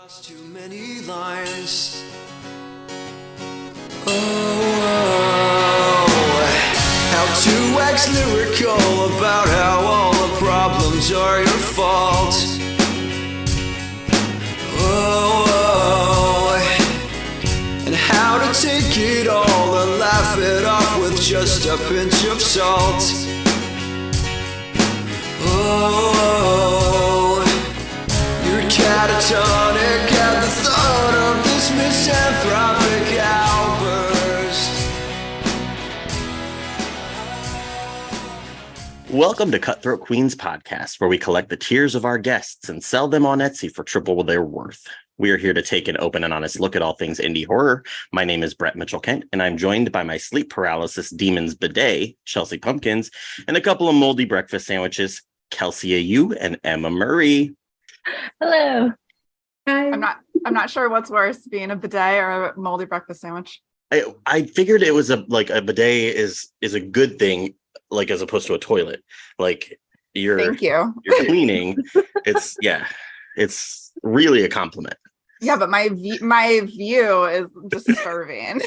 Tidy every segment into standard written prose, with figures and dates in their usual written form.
Lost too many lines. Oh, how to wax lyrical about how all the problems are your fault. Oh, and how to take it all and laugh it off with just a pinch of salt. Oh, you're catatonic at the thought of this misanthropic outburst. Welcome to Cutthroat Queens podcast, where we collect the tears of our guests and sell them on Etsy for triple their worth. We are here to take an open and honest look at all things indie horror. My name is Brett Mitchell-Kent, and I'm joined by my sleep paralysis demons bidet, Chelsea Pumpkins, and a couple of moldy breakfast sandwiches, Kelsea Yu and Emma Murray. Hello. Hi. I'm not sure what's worse, being a bidet or a moldy breakfast sandwich. I figured it was a bidet is a good thing, like as opposed to a toilet. Like Thank you. You're cleaning. It's really a compliment. Yeah, but my view is disturbing.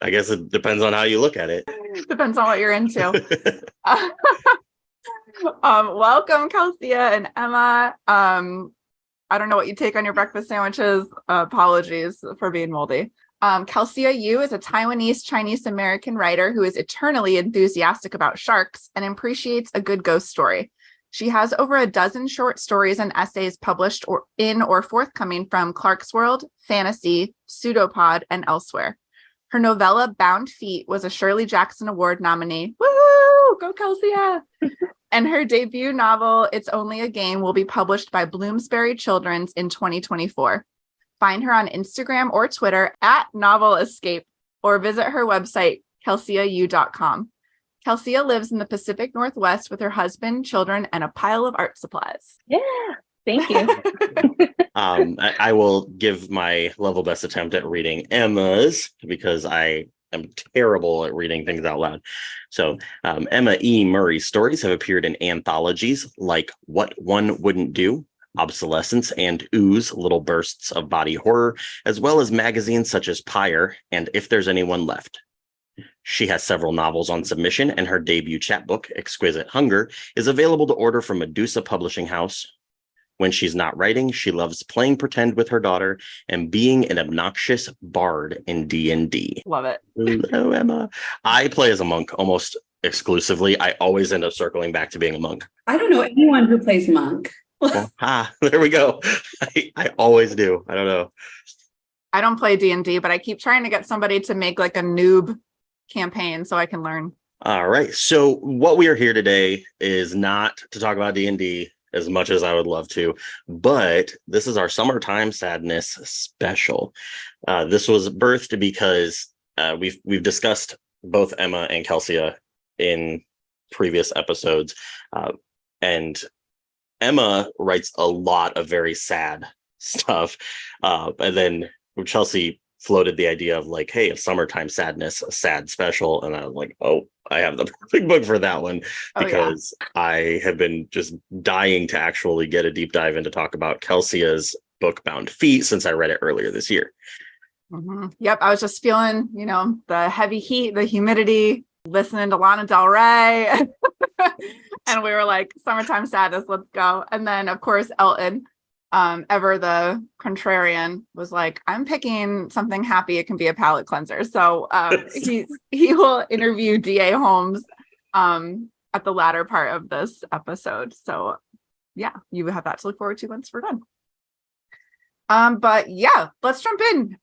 I guess it depends on how you look at it. Depends on what you're into. Welcome, Kelsea and Emma. I don't know what you take on your breakfast sandwiches. Apologies for being moldy. Kelsea Yu is a Taiwanese Chinese American writer who is eternally enthusiastic about sharks and appreciates a good ghost story. She has over a dozen short stories and essays published or forthcoming from Clarkesworld, Fantasy, Pseudopod, and elsewhere. Her novella Bound Feet was a Shirley Jackson Award nominee. Woo! Go Kelsea! And her debut novel, It's Only a Game, will be published by Bloomsbury Children's in 2024. Find her on Instagram or Twitter at Novel Escape, or visit her website, kelseayu.com. Kelsea lives in the Pacific Northwest with her husband, children, and a pile of art supplies. Yeah, thank you. I will give my level best attempt at reading Emma's because I am terrible at reading things out loud. So Emma E. Murray's stories have appeared in anthologies like What One Wouldn't Do, Obsolescence, and Ooze, Little Bursts of Body Horror, as well as magazines such as Pyre and If There's Anyone Left. She has several novels on submission, and her debut chapbook, Exquisite Hunger, is available to order from Medusa Publishing House. When she's not writing, she loves playing pretend with her daughter and being an obnoxious bard in D&D. Love it. Hello, Emma. I play as a monk almost exclusively. I always end up circling back to being a monk. I don't know anyone who plays monk. Well, there we go. I always do. I don't know. I don't play D&D, but I keep trying to get somebody to make like a noob campaign so I can learn. All right. So what we are here today is not to talk about D&D as much as I would love to, but this is our Summertime Sadness special. This was birthed because we've discussed both Emma and Kelsea in previous episodes, and Emma writes a lot of very sad stuff, and then Chelsea floated the idea of like, hey, a Summertime Sadness, a sad special. And I was like, oh, I have the perfect book for that one, because I have been just dying to actually get a deep dive into talk about Kelsea's book Bound Feet since I read it earlier this year. Mm-hmm. Yep. I was just feeling, the heavy heat, the humidity, listening to Lana Del Rey. And we were like, Summertime Sadness, let's go. And then of course, Elton, ever the contrarian, was like, I'm picking something happy. It can be a palate cleanser. So he will interview D.A. Holmes at the latter part of this episode. So yeah, you have that to look forward to once we're done. But yeah, let's jump in.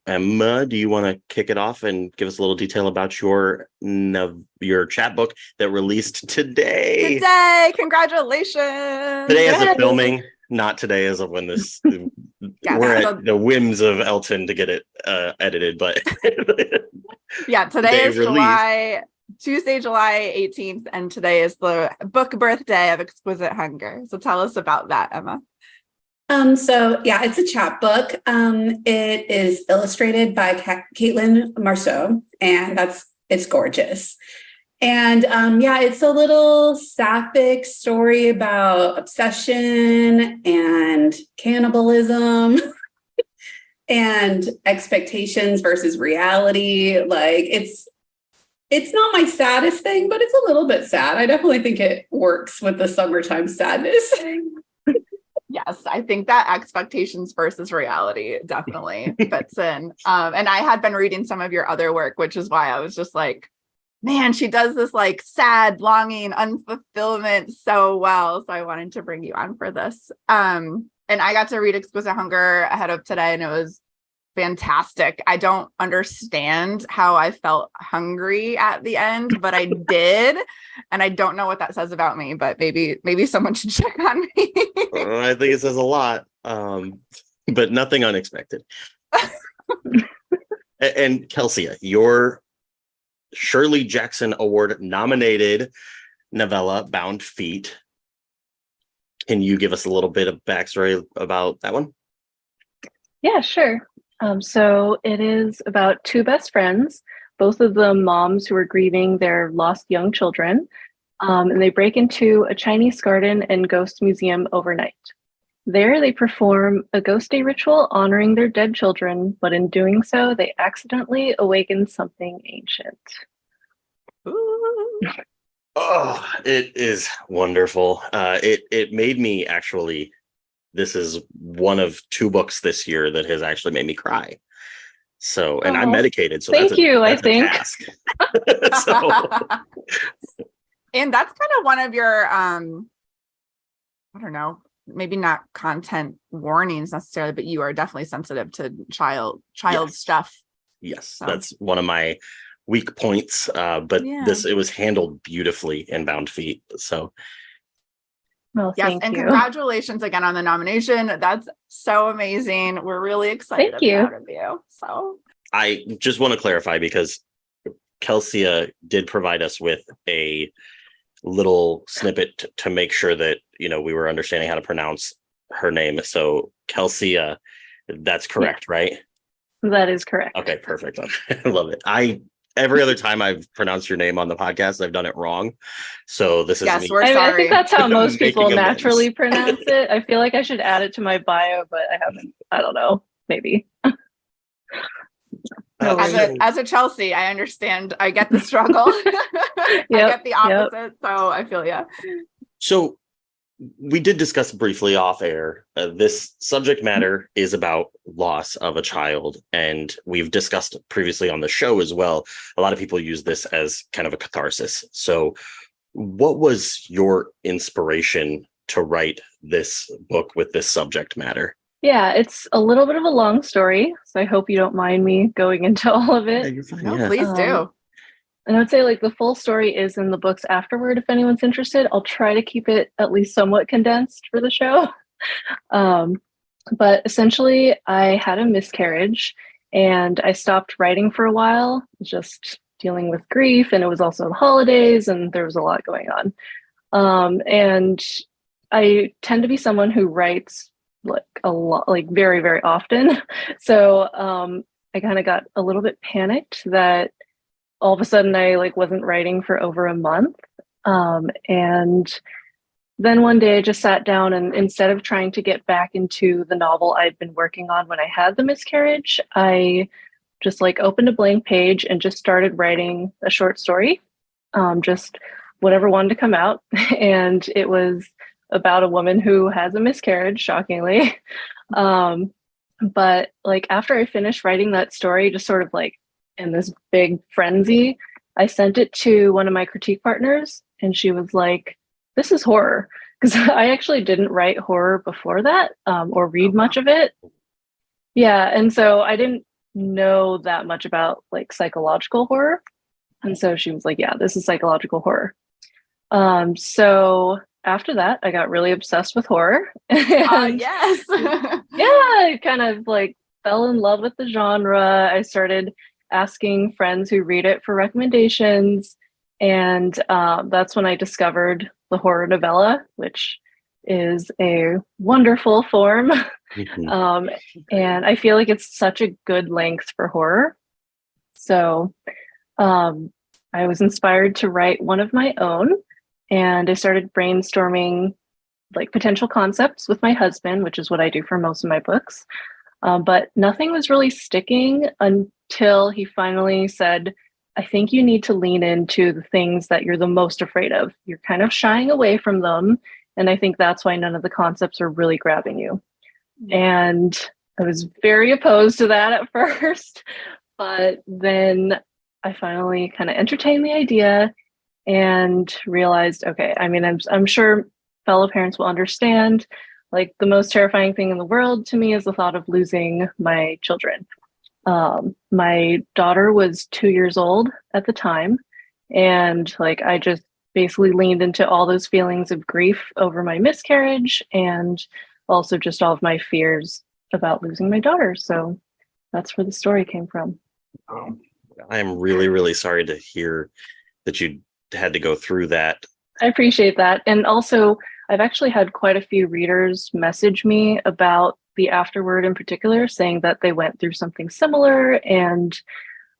Emma, do you want to kick it off and give us a little detail about your chapbook that released today? Today, congratulations! Today as of filming. Not today as of when this we're at the whims of Elton to get it edited, but yeah, today is Tuesday, July 18th, and today is the book birthday of Exquisite Hunger. So tell us about that, Emma. So yeah, it's a chapbook. It is illustrated by Caitlin Marceau, and it's gorgeous. And yeah, it's a little sapphic story about obsession and cannibalism and expectations versus reality. Like it's not my saddest thing, but it's a little bit sad. I definitely think it works with the summertime sadness. Yes, I think that expectations versus reality definitely fits in. And I had been reading some of your other work, which is why I was just like, man, she does this like sad longing, unfulfillment so well. So I wanted to bring you on for this. And I got to read Exquisite Hunger ahead of today, and it was fantastic. I don't understand how I felt hungry at the end, but I did. And I don't know what that says about me, but maybe someone should check on me. I think it says a lot, but nothing unexpected. And Kelsey, your Shirley Jackson Award nominated novella, Bound Feet. Can you give us a little bit of backstory about that one? Yeah, sure. So it is about two best friends, both of them moms who are grieving their lost young children. And they break into a Chinese garden and ghost museum overnight. There, they perform a ghost day ritual honoring their dead children, but in doing so, they accidentally awaken something ancient. Ooh. Oh, it is wonderful. It made me actually. This is one of two books this year that has actually made me cry. So, and I'm medicated, so thank you. that's I think. a task. So, And that's kind of one of your, I don't know, maybe not content warnings necessarily, but you are definitely sensitive to child yes. stuff. Yes, So. that's one of my weak points. But it was handled beautifully in Bound Feet. So. Well, yes, thank and you. congratulations again on the nomination. That's so amazing. We're really excited Thank you. about you. So I just want to clarify because Kelsea did provide us with a little snippet to make sure that we were understanding how to pronounce her name. So Kelsea, that's correct, yes. Right? That is correct. Okay, perfect. I love it. Every other time I've pronounced your name on the podcast, I've done it wrong. So this is me. We're sorry. I think that's how most people naturally pronounce it. I feel like I should add it to my bio, but I haven't. I don't know. Maybe. As a Chelsea, I understand. I get the struggle. I get the opposite. So I feel So we did discuss briefly off air. This subject matter is about loss of a child. And we've discussed previously on the show as well. A lot of people use this as kind of a catharsis. So what was your inspiration to write this book with this subject matter? Yeah, it's a little bit of a long story. So I hope you don't mind me going into all of it. Yeah, you're fine. No, please do. And I would say the full story is in the books afterward, if anyone's interested. I'll try to keep it at least somewhat condensed for the show. But essentially, I had a miscarriage and I stopped writing for a while, just dealing with grief. And it was also the holidays and there was a lot going on. And I tend to be someone who writes a lot, very, very often. So I kind of got a little bit panicked that all of a sudden I wasn't writing for over a month. And then one day I just sat down and instead of trying to get back into the novel I'd been working on when I had the miscarriage, I just opened a blank page and just started writing a short story, just whatever wanted to come out. And it was about a woman who has a miscarriage, shockingly. But after I finished writing that story, just sort of in this big frenzy, I sent it to one of my critique partners and she was like, this is horror. Because I actually didn't write horror before that or read much of it. Yeah. And so I didn't know that much about psychological horror. And so she was like, yeah, this is psychological horror. So after that, I got really obsessed with horror. Yes. I kind of fell in love with the genre. I started asking friends who read it for recommendations. And that's when I discovered the horror novella, which is a wonderful form. Mm-hmm. And I feel like it's such a good length for horror. So I I was inspired to write one of my own, and I started brainstorming like potential concepts with my husband, which is what I do for most of my books. But nothing was really sticking until he finally said, I think you need to lean into the things that you're the most afraid of. You're kind of shying away from them. And I think that's why none of the concepts are really grabbing you. And I was very opposed to that at first, but then I finally kind of entertained the idea and realized, okay, I mean, I'm sure fellow parents will understand. Like, the most terrifying thing in the world to me is the thought of losing my children. My daughter was 2 years old at the time, and like I just basically leaned into all those feelings of grief over my miscarriage and also just all of my fears about losing my daughter. So that's where the story came from. I'm really, really sorry to hear that you had to go through that. I appreciate that. And also, I've actually had quite a few readers message me about the afterword in particular, saying that they went through something similar and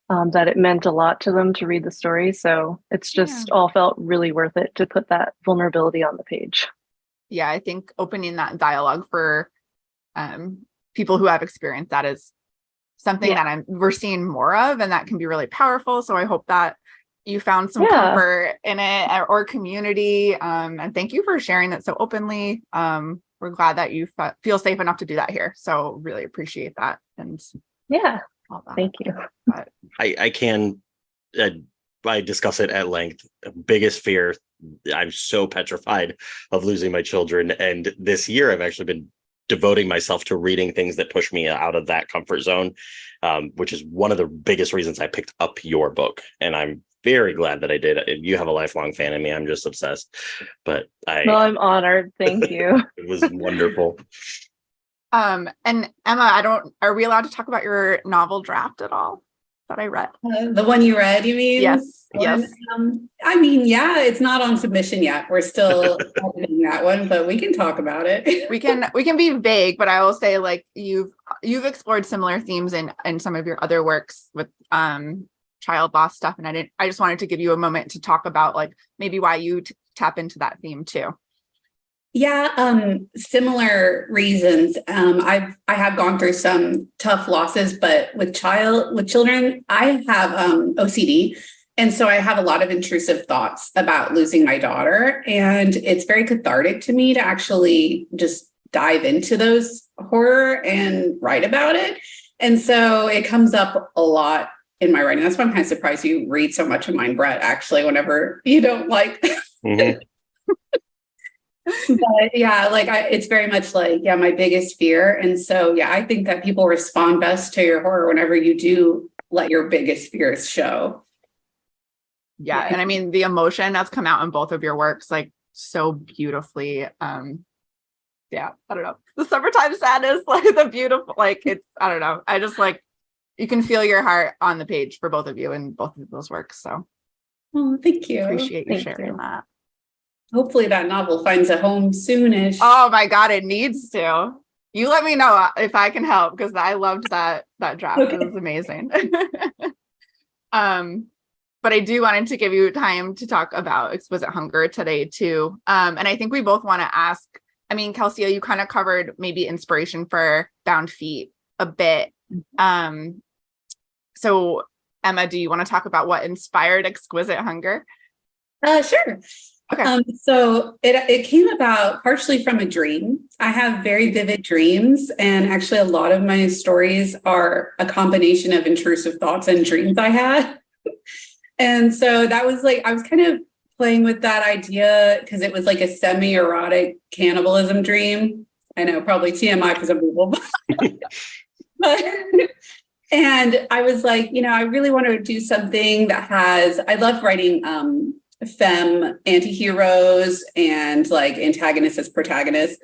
that it meant a lot to them to read the story. So it's just all felt really worth it to put that vulnerability on the page. Yeah, I think opening that dialogue for people who have experienced that is something that we're seeing more of, and that can be really powerful. So I hope that you found some comfort in it, or community. And thank you for sharing it so openly. We're glad that you feel safe enough to do that here. So really appreciate that. And all that. Thank you. But I discuss it at length. Biggest fear, I'm so petrified of losing my children. And this year I've actually been devoting myself to reading things that push me out of that comfort zone, which is one of the biggest reasons I picked up your book. And I'm very glad that I did. You have a lifelong fan of me. I'm just obsessed. But I'm honored. Thank you. It was wonderful. And Emma, are we allowed to talk about your novel draft at all that I read? The one you read, you mean? Yes. I mean, yeah, it's not on submission yet. We're still editing that one, but we can talk about it. we can be vague, but I will say, like, you've explored similar themes in some of your other works with child loss stuff, and I just wanted to give you a moment to talk about like maybe why you tap into that theme too. Yeah, similar reasons. I have gone through some tough losses, but with children, I have OCD. And so I have a lot of intrusive thoughts about losing my daughter. And it's very cathartic to me to actually just dive into those horror and write about it. And so it comes up a lot in my writing. That's why I'm kind of surprised you read so much of mine, Brett, actually, whenever you don't like. Mm-hmm. But yeah, like it's very much like, my biggest fear. And so, I think that people respond best to your horror whenever you do let your biggest fears show. Yeah. And I mean, the emotion that's come out in both of your works, like so beautifully. I don't know. The summertime sadness, like the beautiful, like it's, I don't know. I just like, you can feel your heart on the page for both of you in both of those works. So thank you. Appreciate you sharing that. Hopefully that novel finds a home soonish. Oh my God, it needs to. You let me know if I can help, because I loved that draft. Okay. It was amazing. But I do wanted to give you time to talk about Exquisite Hunger today too. And I think we both want to ask, I mean, Kelsea, you kind of covered maybe inspiration for Bound Feet a bit. So Emma, do you want to talk about what inspired Exquisite Hunger? Sure. Okay. So it came about partially from a dream. I have very vivid dreams, and actually a lot of my stories are a combination of intrusive thoughts and dreams I had. And so that was like, I was kind of playing with that idea because it was like a semi-erotic cannibalism dream. I know, probably TMI for some people, but and I was like, I really want to do something that I love writing femme anti-heroes and like antagonists as protagonists.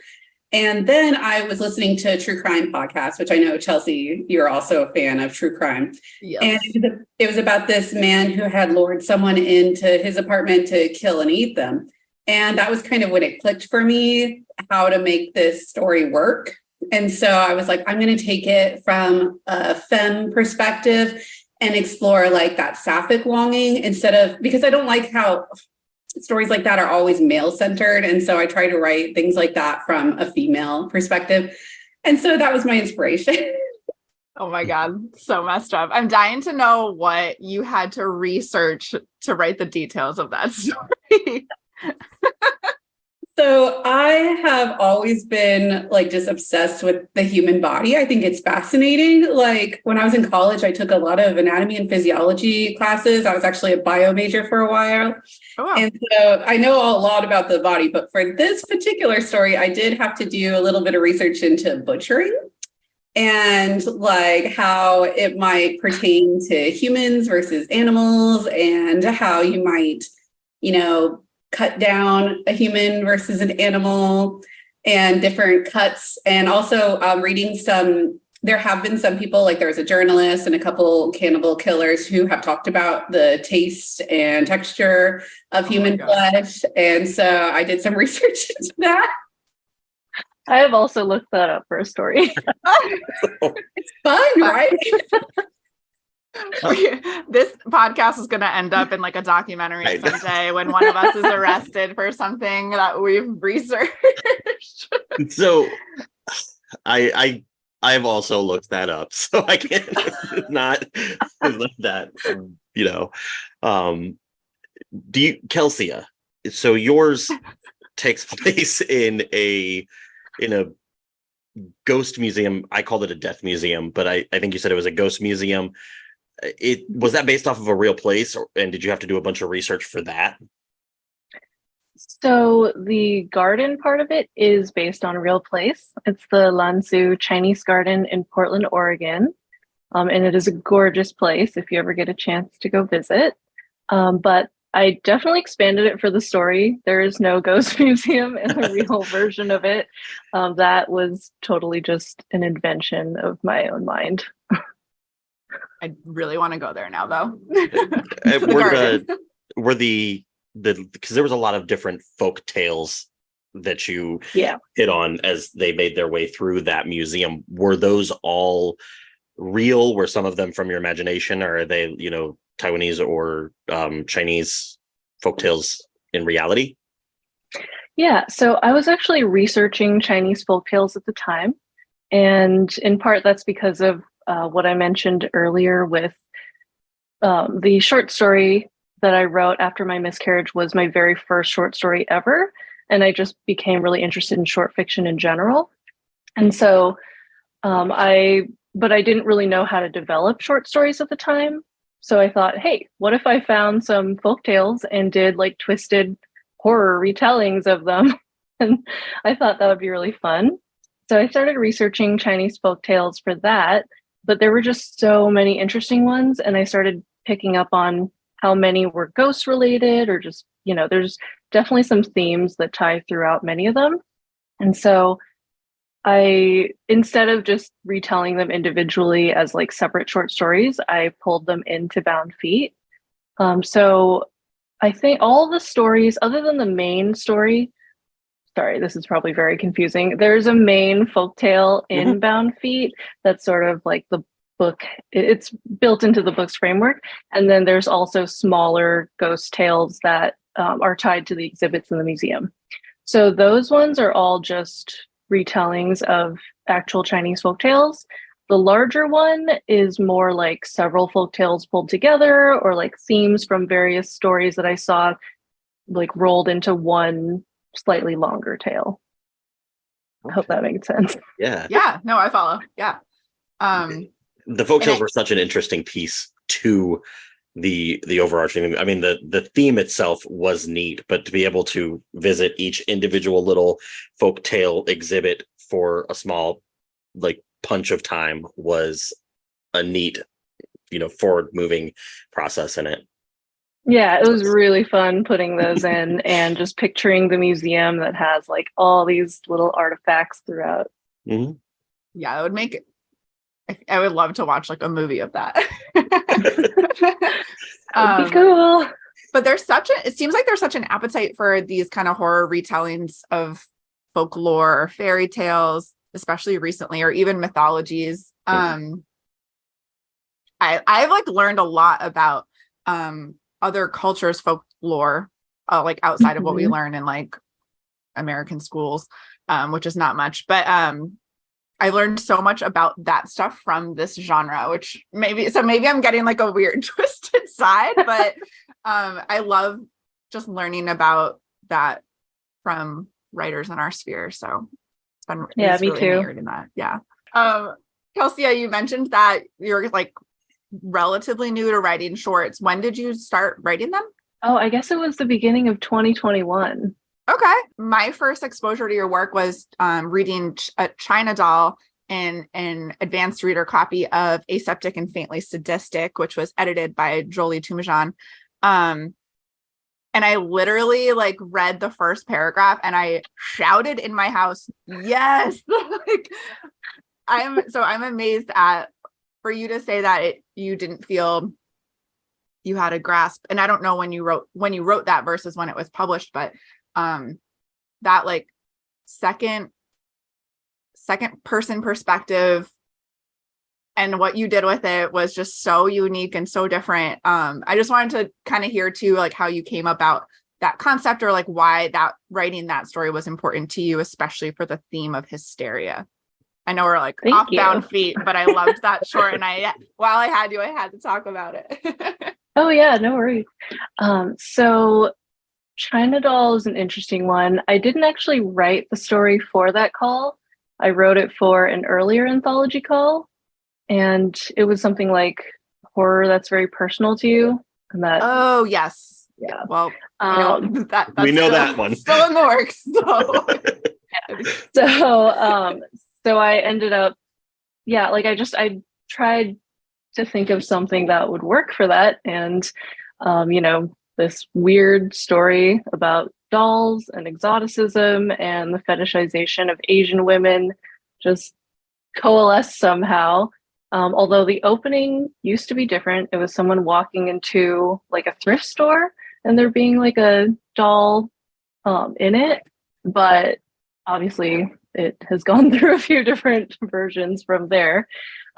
And then I was listening to a true crime podcast, which I know, Kelsea, you're also a fan of true crime. Yes. And it was about this man who had lured someone into his apartment to kill and eat them. And that was kind of when it clicked for me, how to make this story work. And so I was like, I'm going to take it from a femme perspective and explore like that sapphic longing instead of, because I don't like how stories like that are always male centered. And so I try to write things like that from a female perspective. And so that was my inspiration. Oh my God, so messed up. I'm dying to know what you had to research to write the details of that story. So I have always been like just obsessed with the human body. I think it's fascinating. Like when I was in college, I took a lot of anatomy and physiology classes. I was actually a bio major for a while. Oh, wow. And so I know a lot about the body, but for this particular story, I did have to do a little bit of research into butchering and like how it might pertain to humans versus animals and how you might, cut down a human versus an animal and different cuts. And also reading there have been some people, like there was a journalist and a couple cannibal killers who have talked about the taste and texture of human flesh. And so I did some research into that. I have also looked that up for a story. It's fun, right? This podcast is going to end up in like a documentary someday when one of us is arrested for something that we've researched. So I've also looked that up, so I can't not let that, do you, Kelsea, so yours takes place in a ghost museum. I called it a death museum, but I think you said it was a ghost museum. Was that based off of a real place, and did you have to do a bunch of research for that? So the garden part of it is based on a real place. It's the Lansu Chinese Garden in Portland, Oregon. And it is a gorgeous place if you ever get a chance to go visit. But I definitely expanded it for the story. There is no ghost museum in the real version of it. That was totally just an invention of my own mind. I really want to go there now, though. Were the because there was a lot of different folk tales that you hit on as they made their way through that museum. Were those all real? Were some of them from your imagination, or are they, Taiwanese or Chinese folk tales in reality? Yeah, so I was actually researching Chinese folk tales at the time. And in part, that's because of what I mentioned earlier with the short story that I wrote after my miscarriage was my very first short story ever. And I just became really interested in short fiction in general. And so I didn't really know how to develop short stories at the time. So I thought, hey, what if I found some folk tales and did like twisted horror retellings of them? And I thought that would be really fun. So I started researching Chinese folk tales for that, but there were just so many interesting ones. And I started picking up on how many were ghost related, or just, there's definitely some themes that tie throughout many of them. And so instead of just retelling them individually as like separate short stories, I pulled them into Bound Feet. So I think all the stories, other than the main story, sorry, this is probably very confusing. There's a main folktale in Bound Feet that's sort of like the book. It's built into the book's framework. And then there's also smaller ghost tales that are tied to the exhibits in the museum. So those ones are all just retellings of actual Chinese folk tales. The larger one is more like several folk tales pulled together, or like themes from various stories that I saw like rolled into one slightly longer tale. I hope that makes sense. Yeah. Yeah. No, I follow. Yeah. The folk tales were such an interesting piece to the overarching. I mean, the theme itself was neat, but to be able to visit each individual little folk tale exhibit for a small like punch of time was a neat, forward moving process in it. Yeah, it was really fun putting those in and just picturing the museum that has like all these little artifacts throughout. Mm-hmm. Yeah, it would make it. I would love to watch like a movie of that. That'd be cool. But it seems like there's such an appetite for these kind of horror retellings of folklore or fairy tales, especially recently, or even mythologies. I I've like learned a lot about other cultures' folklore, like outside of what we learn in like American schools, which is not much, but I learned so much about that stuff from this genre, which maybe I'm getting like a weird twisted side, but I love just learning about that from writers in our sphere. So it's been me really too. neat reading that. Yeah. Kelsea, you mentioned that you're like relatively new to writing shorts. When did you start writing them? Oh, I guess it was the beginning of 2021. Okay. My first exposure to your work was reading a China Doll in an advanced reader copy of Aseptic and Faintly Sadistic, which was edited by Jolie Tumajan. And I literally like read the first paragraph and I shouted in my house, yes. Like I'm amazed at for you to say that you didn't feel you had a grasp. And I don't know when you wrote that versus when it was published, but that like second person perspective and what you did with it was just so unique and so different. I just wanted to kind of hear too, like how you came about that concept or like why that writing that story was important to you, especially for the theme of hysteria. I know we're like off bound feet, but I loved that short. And while I had to talk about it. Oh yeah, no worries. So China Doll is an interesting one. I didn't actually write the story for that call. I wrote it for an earlier anthology call. And it was something like horror that's very personal to you. And that, oh yes. Yeah. Well, that's we know that one. Still in the works. So I ended up, I tried to think of something that would work for that. And, this weird story about dolls and exoticism and the fetishization of Asian women just coalesced somehow. Although the opening used to be different. It was someone walking into like a thrift store and there being like a doll in it. But obviously it has gone through a few different versions from there.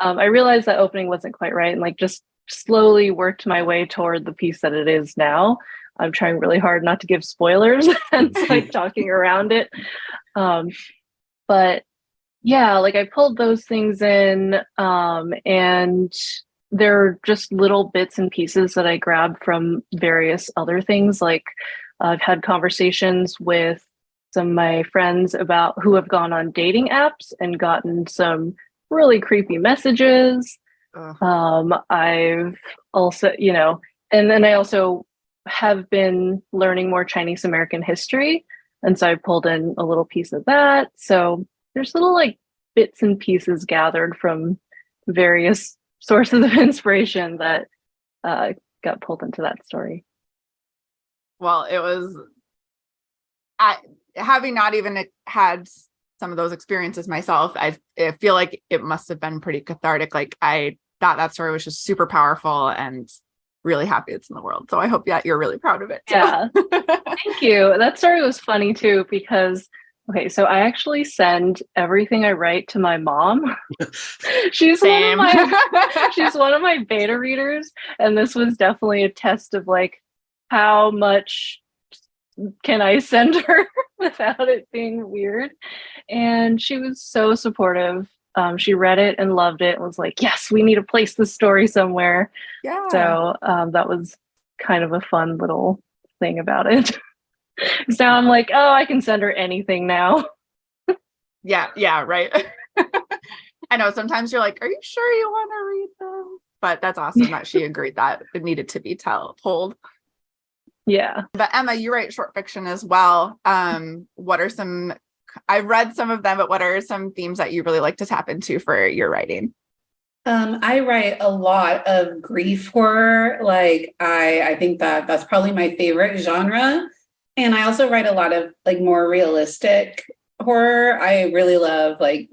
I realized that opening wasn't quite right and like just slowly worked my way toward the piece that it is now. I'm trying really hard not to give spoilers and like talking around it. But yeah, like I pulled those things in and they're just little bits and pieces that I grabbed from various other things. Like I've had conversations with some of my friends about who have gone on dating apps and gotten some really creepy messages. I've also, and then I also have been learning more Chinese American history. And so I pulled in a little piece of that. So there's little like bits and pieces gathered from various sources of inspiration that got pulled into that story. Well, it was, having not even had some of those experiences myself, I feel like it must have been pretty cathartic. Like I thought that story was just super powerful and really happy it's in the world. So I hope that you're really proud of it too. Yeah. Thank you. That story was funny too, because so I actually send everything I write to my mom. She's one of my beta readers. And this was definitely a test of like, how much can I send her without it being weird? And she was so supportive. She read it and loved it and was like, yes, we need to place this story somewhere. Yeah. So that was kind of a fun little thing about it. So now I'm like, oh, I can send her anything now. Yeah, right. I know sometimes you're like, are you sure you want to read them? But that's awesome that she agreed that it needed to be told. Yeah. But Emma, you write short fiction as well. What are some, I've read some of them, but what are some themes that you really like to tap into for your writing? I write a lot of grief horror. Like I think that's probably my favorite genre. And I also write a lot of like more realistic horror. I really love like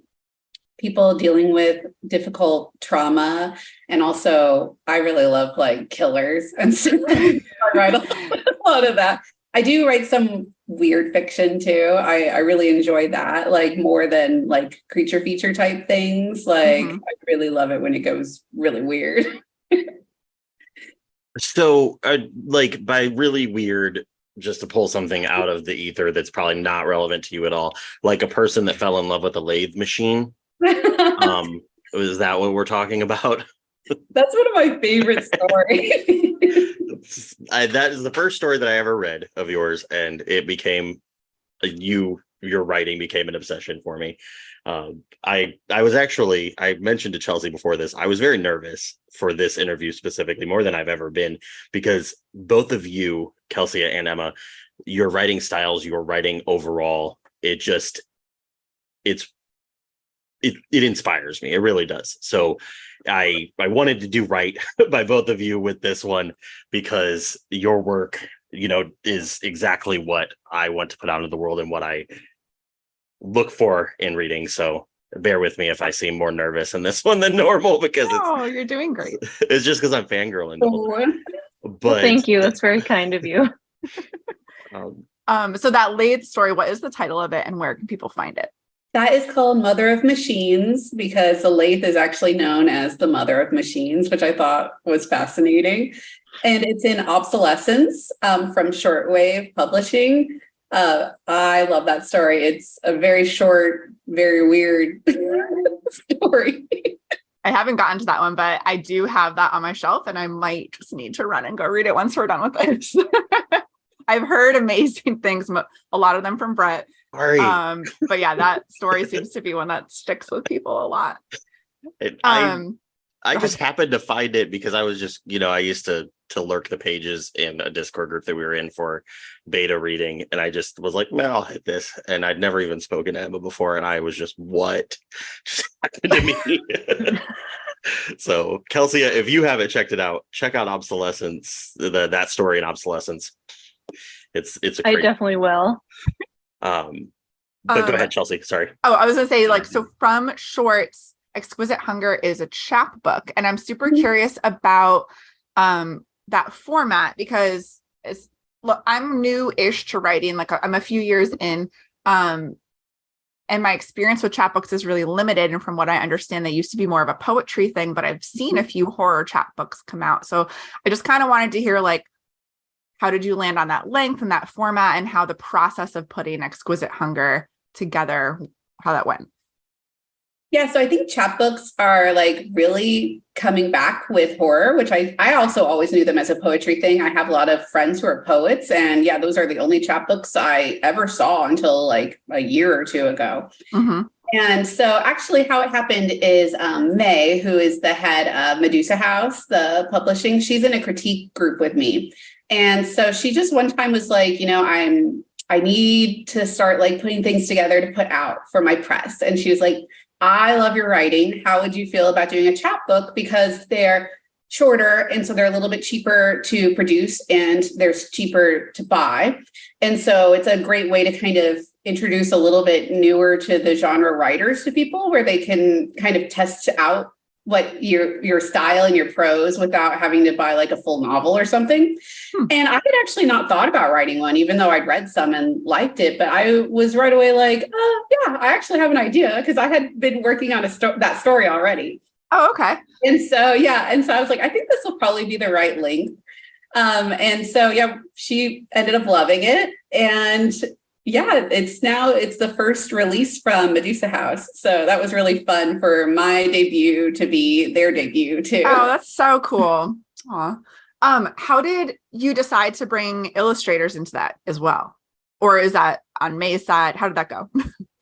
people dealing with difficult trauma. And also I really love like killers. And so I write a lot of that. I do write some weird fiction too. I really enjoy that, like more than like creature feature type things. Like I really love it when it goes really weird. So, like, by really weird, just to pull something out of the ether that's probably not relevant to you at all, like a person that fell in love with a lathe machine. Is that what we're talking about? That's one of my favorite stories. That is the first story that I ever read of yours, and it became your writing became an obsession for me. I was actually, I mentioned to Chelsea before this, I was very nervous for this interview specifically, more than I've ever been, because both of you, Kelsea and Emma, your writing styles, your writing overall, it inspires me. It really does. So I wanted to do right by both of you with this one, because your work, is exactly what I want to put out into the world and what I look for in reading. So bear with me if I seem more nervous in this one than normal, because you're doing great. It's just because I'm fangirling. But Well, thank you. That's very kind of you. So that lathe story, what is the title of it and where can people find it? That is called Mother of Machines, because the lathe is actually known as the mother of machines, which I thought was fascinating. And it's in Obsolescence from Shortwave Publishing. I love that story. It's a very short, very weird story. I haven't gotten to that one, but I do have that on my shelf, and I might just need to run and go read it once we're done with this. I've heard amazing things, a lot of them from Brett. Sorry. But yeah, that story seems to be one that sticks with people a lot. I just happened to find it because I was just, I used to lurk the pages in a Discord group that we were in for beta reading. And I just was like, man, I'll hit this. And I'd never even spoken to Emma before. And I was just, what just happened to me? So Kelsea, if you haven't checked it out, check out Obsolescence, that story in Obsolescence. It's a great, I definitely will. But go ahead, Chelsea. Sorry. Oh, I was gonna say, so from Shorts, Exquisite Hunger is a chapbook, and I'm super curious about that format, because I'm new-ish to writing. Like, I'm a few years in, and my experience with chapbooks is really limited. And from what I understand, they used to be more of a poetry thing, but I've seen a few horror chapbooks come out. So I just kind of wanted to hear, how did you land on that length and that format, and how the process of putting Exquisite Hunger together, how that went? Yeah, so I think chapbooks are really coming back with horror, which I also always knew them as a poetry thing. I have a lot of friends who are poets, and yeah, those are the only chapbooks I ever saw until a year or two ago. Mm-hmm. And so actually how it happened is May, who is the head of Medusa House, the publishing, she's in a critique group with me. And so she just one time was like, I need to start putting things together to put out for my press. And she was like, I love your writing. How would you feel about doing a chapbook? Because they're shorter, and so they're a little bit cheaper to produce, and they're cheaper to buy. And so it's a great way to kind of introduce a little bit newer to the genre writers to people, where they can kind of test out what your style and your prose without having to buy a full novel or something. And I had actually not thought about writing one, even though I'd read some and liked it, but I was right away yeah, I actually have an idea, because I had been working on that story already. Oh, okay. And so I was like, I think this will probably be the right length. And so yeah, she ended up loving it, and yeah, it's the first release from Medusa House. So that was really fun for my debut to be their debut too. Oh, that's so cool. Aw. How did you decide to bring illustrators into that as well? Or is that on May's side? How did that go?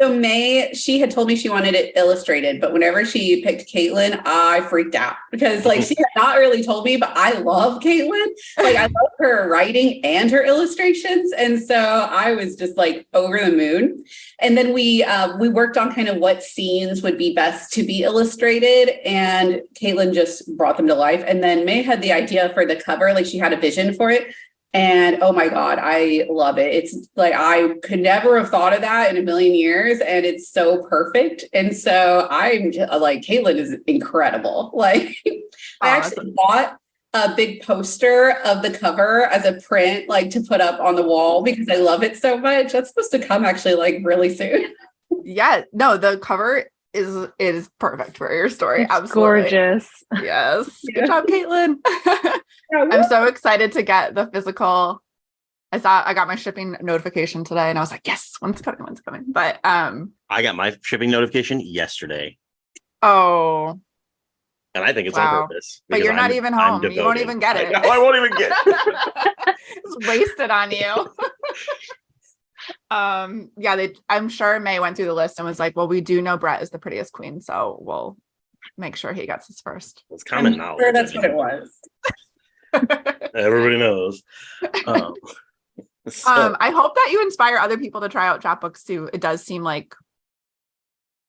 So May, she had told me she wanted it illustrated, but whenever she picked Caitlin, I freaked out, because she had not really told me, but I love Caitlin. I love her writing and her illustrations. And so I was just over the moon. And then we worked on kind of what scenes would be best to be illustrated. And Caitlin just brought them to life. And then May had the idea for the cover, she had a vision for it. And oh my God, I love it. It's I could never have thought of that in a million years. And it's so perfect. And so I'm Caitlin is incredible. I actually bought a big poster of the cover as a print, to put up on the wall, because I love it so much. That's supposed to come actually really soon. Yeah, no, the cover is perfect for your story. It's absolutely gorgeous. Yes. Good job, Caitlin. I'm so excited to get the physical. I got my shipping notification today and I was like, yes, one's coming. But I got my shipping notification yesterday. Oh. And I think it's Wow. on purpose. But you're not even home. You won't even get it. I won't even get it. It's wasted on you. Yeah, I'm sure May went through the list and was like, well, we do know Brett is the prettiest queen, so we'll make sure he gets his first. It's common I'm knowledge. sure that's what it was. Everybody knows. I hope that you inspire other people to try out chapbooks too. It does seem like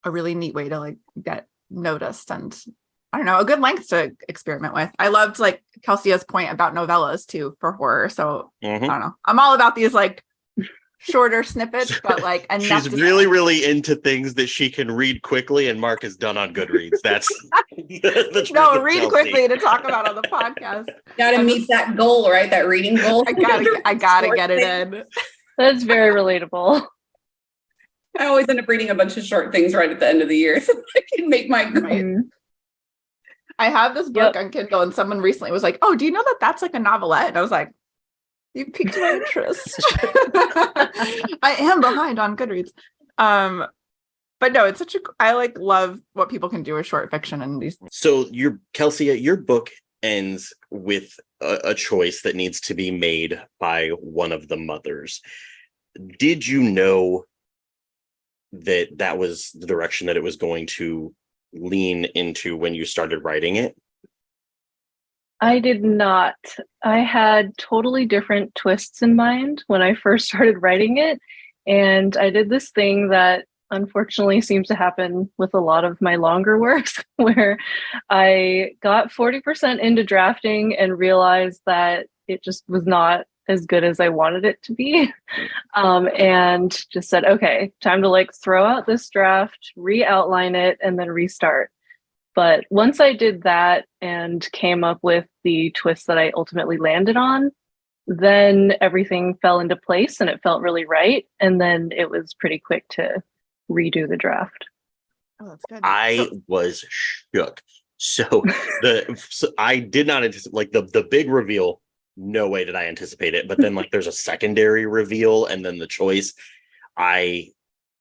a really neat way to like get noticed and I don't know, a good length to experiment with. I loved like Kelsea's point about novellas too for horror. So I don't know. I'm all about these like shorter snippets, but like enough. She's really into things that she can read quickly, and Mark is done on Goodreads. That's no, read quickly to talk about on the podcast. Gotta meet that goal, right? That reading goal. I gotta get it in. That's very relatable. I always end up reading a bunch of short things right at the end of the year, so I can make my goal. Right. I have this book on Kindle, and someone recently was like, "Oh, do you know that that's like a novelette?" And I was like, "You piqued my interest." I am behind on Goodreads, but no, it's I like love what people can do with short fiction and these. So Kelsea, your book ends with a choice that needs to be made by one of the mothers. Did you know that was the direction that it was going to lean into when you started writing it? I did not. I had totally different twists in mind when I first started writing it. And I did this thing that unfortunately seems to happen with a lot of my longer works, where I got 40% into drafting and realized that it just was not as good as I wanted it to be. And just said, okay, time to like throw out this draft, re-outline it, and then restart. But once I did that and came up with the twist that I ultimately landed on, then everything fell into place and it felt really right. And then it was pretty quick to redo the draft. Oh, that's good. I was shook. So I did not anticipate like the big reveal. No way did I anticipate it. But then like there's a secondary reveal and then the choice. I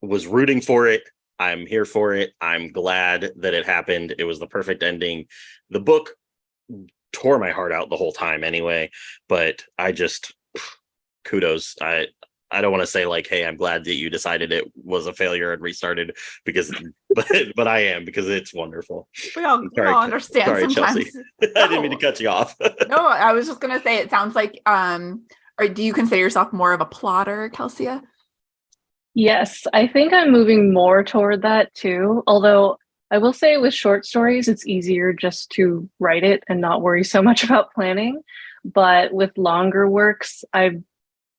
was rooting for it. I'm here for it. I'm glad that it happened. It was the perfect ending. The book tore my heart out the whole time anyway, but I just kudos. I don't want to say like, hey, I'm glad that you decided it was a failure and restarted but I am, because it's wonderful. We all understand. Sorry, sometimes. Chelsea. I didn't mean to cut you off. No, I was just gonna say it sounds like or do you consider yourself more of a plotter, Kelsea? Yes, I think I'm moving more toward that too. Although I will say with short stories, it's easier just to write it and not worry so much about planning. But with longer works, I've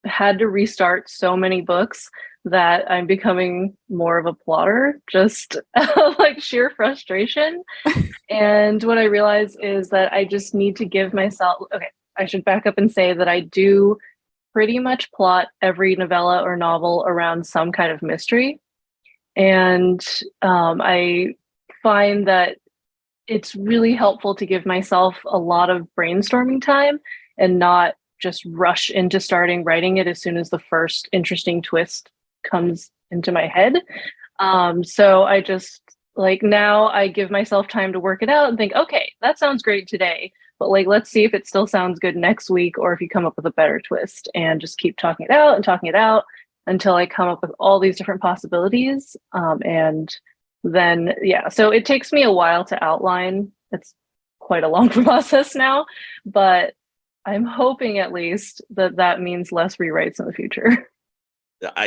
had to restart so many books that I'm becoming more of a plotter, just like sheer frustration. And what I realize is that I just need to give myself, okay, I should back up and say that I do pretty much plot every novella or novel around some kind of mystery. And I find that it's really helpful to give myself a lot of brainstorming time and not just rush into starting writing it as soon as the first interesting twist comes into my head. So I just like now I give myself time to work it out and think, okay, that sounds great today. But like, let's see if it still sounds good next week or if you come up with a better twist, and just keep talking it out until I come up with all these different possibilities. And then, yeah, so it takes me a while to outline. It's quite a long process now, but I'm hoping at least that means less rewrites in the future.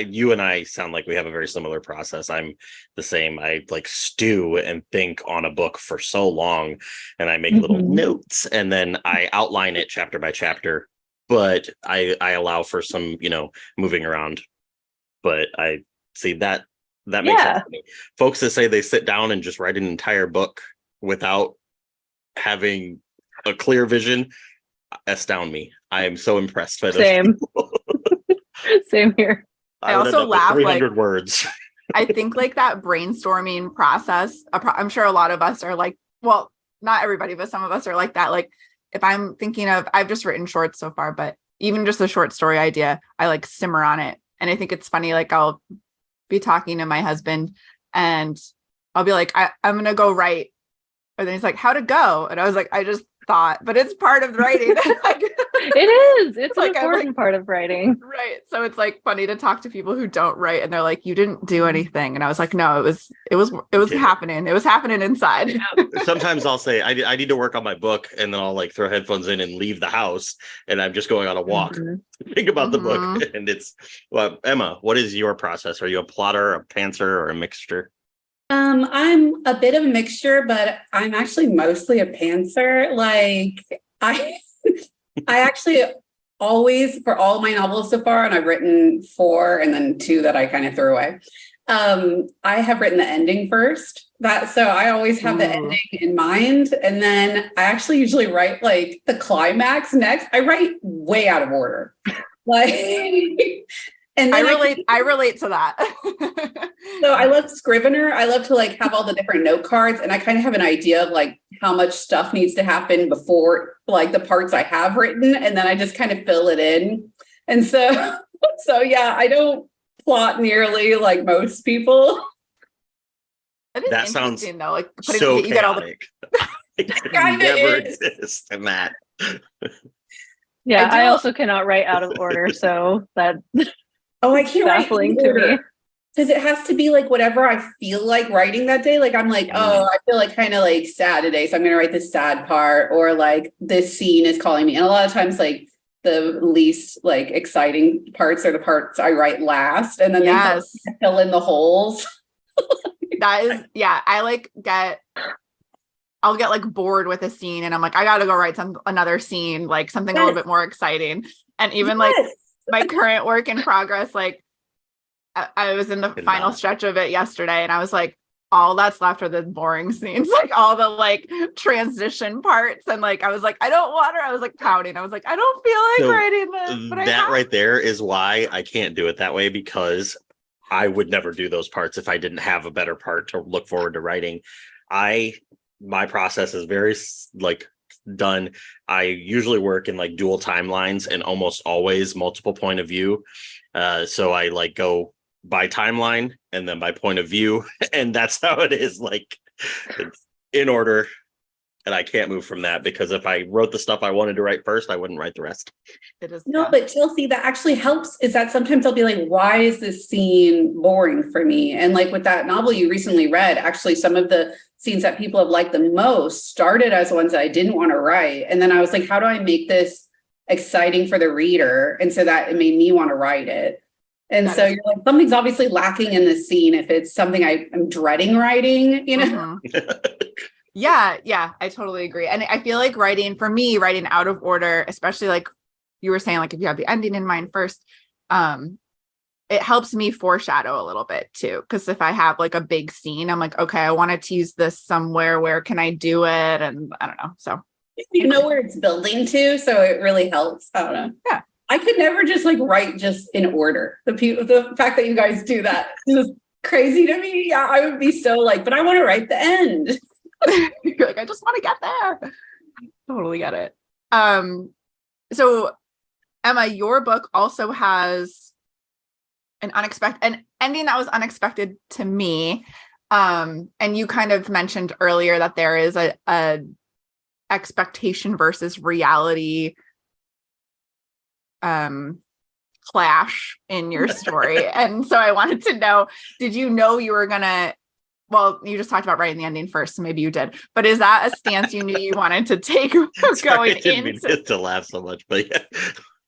You and I sound like we have a very similar process. I'm the same. I like stew and think on a book for so long, and I make little notes, and then I outline it chapter by chapter. But I allow for some, moving around. But I see that makes sense to me. Folks that say they sit down and just write an entire book without having a clear vision astound me. I am so impressed by those. Same. Same here. I also laugh 300 words. I think like that brainstorming process, I'm sure a lot of us are like, well, not everybody, but some of us are like that. Like if I'm thinking of, I've just written shorts so far, but even just a short story idea, I like simmer on it. And I think it's funny, like I'll be talking to my husband and I'll be like, I'm going to go write. And then he's like, how'd it go? And I was like, I just thought, but it's part of the writing. It is. It's like, an important part of writing. Right. So it's like funny to talk to people who don't write and they're like, you didn't do anything. And I was like, no, it was happening. It was happening inside. Sometimes I'll say I need to work on my book, and then I'll like throw headphones in and leave the house, and I'm just going on a walk. Think about the book. And it's, well, Emma, what is your process? Are you a plotter, a pantser, or a mixture? I'm a bit of a mixture, but I'm actually mostly a pantser. Like I actually always, for all my novels so far, and I've written 4 and then 2 that I kind of threw away. I have written the ending first. So I always have the ending in mind. And then I actually usually write like the climax next. I write way out of order. Like, and then I relate to that. So I love Scrivener. I love to like have all the different note cards, and I kind of have an idea of like how much stuff needs to happen before like the parts I have written, and then I just kind of fill it in. And so yeah, I don't plot nearly like most people. That sounds though, like so you get all the it could never exist in that. Yeah, I also cannot write out of order, so that I can't baffling write to me. because it has to be like whatever I feel like writing that day. Like I'm like, I feel like kind of like sad today, so I'm gonna write this sad part, or like this scene is calling me. And a lot of times, like the least like exciting parts are the parts I write last, and then they fill in the holes. That is, yeah. I'll get like bored with a scene, and I'm like, I gotta go write another scene, like something a little bit more exciting. And even like my current work in progress, like I was in the final stretch of it yesterday, and I was like, all that's left are the boring scenes, like all the like transition parts. And like, I was like, I don't want her. I was like pouting. I was like, I don't feel like writing this. But that right there is why I can't do it that way, because I would never do those parts if I didn't have a better part to look forward to writing. My process is very like done. I usually work in like dual timelines and almost always multiple point of view. So I like go by timeline and then by point of view, and that's how it is. Like it's in order, and I can't move from that, because if I wrote the stuff I wanted to write first, I wouldn't write the rest. It is but Kelsea, that actually helps. Is that sometimes I'll be like, why is this scene boring for me? And like with that novel you recently read, actually some of the scenes that people have liked the most started as ones that I didn't want to write. And then I was like, how do I make this exciting for the reader? And so that it made me want to write it. And so you're like, something's obviously lacking in this scene if it's something I'm dreading writing, you know? Yeah, I totally agree. And I feel like writing out of order, especially like you were saying, like if you have the ending in mind first, it helps me foreshadow a little bit too. Because if I have like a big scene, I'm like, okay, I want to tease this somewhere. Where can I do it? And I don't know. So you know where it's building to, so it really helps. I don't know. Yeah. I could never just like write just in order. The fact that you guys do that is just crazy to me. Yeah, I would be so like, but I want to write the end. You're like, I just want to get there. Totally get it. So Emma, your book also has an ending that was unexpected to me. And you kind of mentioned earlier that there is a expectation versus reality clash in your story. And so I wanted to know, did you know you were gonna, well, you just talked about writing the ending first, so maybe you did, but is that a stance you knew you wanted to take going into to laugh so much, but yeah.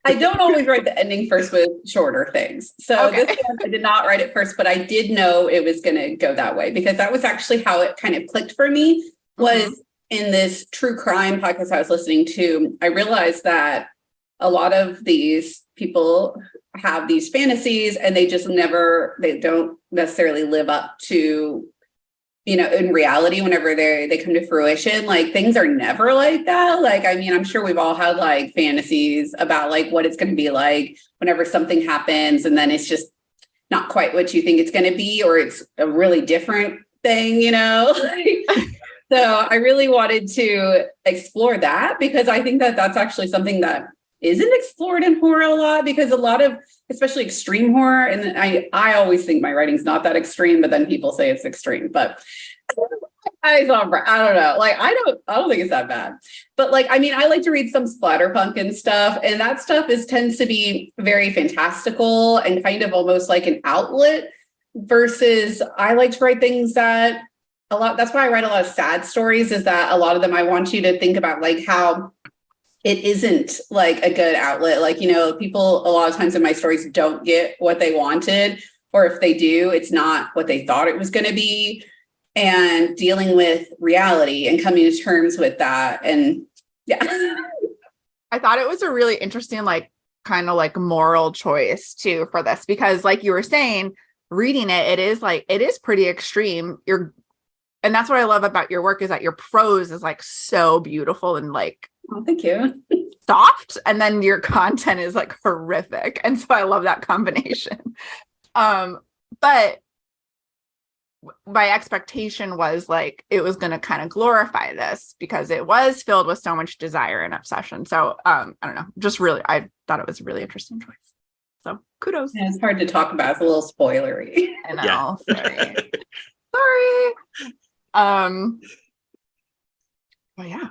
I don't always write the ending first with shorter things. So this one, I did not write it first, but I did know it was going to go that way, because that was actually how it kind of clicked for me, was in this true crime podcast I was listening to. I realized that a lot of these people have these fantasies and they don't necessarily live up to, you know, in reality, whenever they come to fruition. Like things are never like that. Like, I mean, I'm sure we've all had like fantasies about like what it's going to be like whenever something happens, and then it's just not quite what you think it's going to be, or it's a really different thing, you know? So I really wanted to explore that because I think that that's actually something that isn't explored in horror a lot, because a lot of, especially extreme horror, and I always think my writing's not that extreme, but then people say it's extreme. But I don't know. Like, I don't think it's that bad. But like, I mean, I like to read some splatterpunk and stuff, and that stuff tends to be very fantastical and kind of almost like an outlet, versus I like to write things that that's why I write a lot of sad stories, is that a lot of them I want you to think about like how it isn't like a good outlet. Like, you know, people a lot of times in my stories don't get what they wanted, or if they do, it's not what they thought it was going to be, and dealing with reality and coming to terms with that. And yeah. I thought it was a really interesting, like, kind of like moral choice too for this, because like you were saying, reading it is pretty extreme. And that's what I love about your work, is that your prose is like so beautiful and like, oh, thank you. soft, and then your content is like horrific. And so I love that combination. But my expectation was like it was going to kind of glorify this because it was filled with so much desire and obsession. So I don't know, just really, I thought it was a really interesting choice. So kudos. Yeah, it's hard to talk about. It's a little spoilery. I know. Yeah. Sorry. But yeah.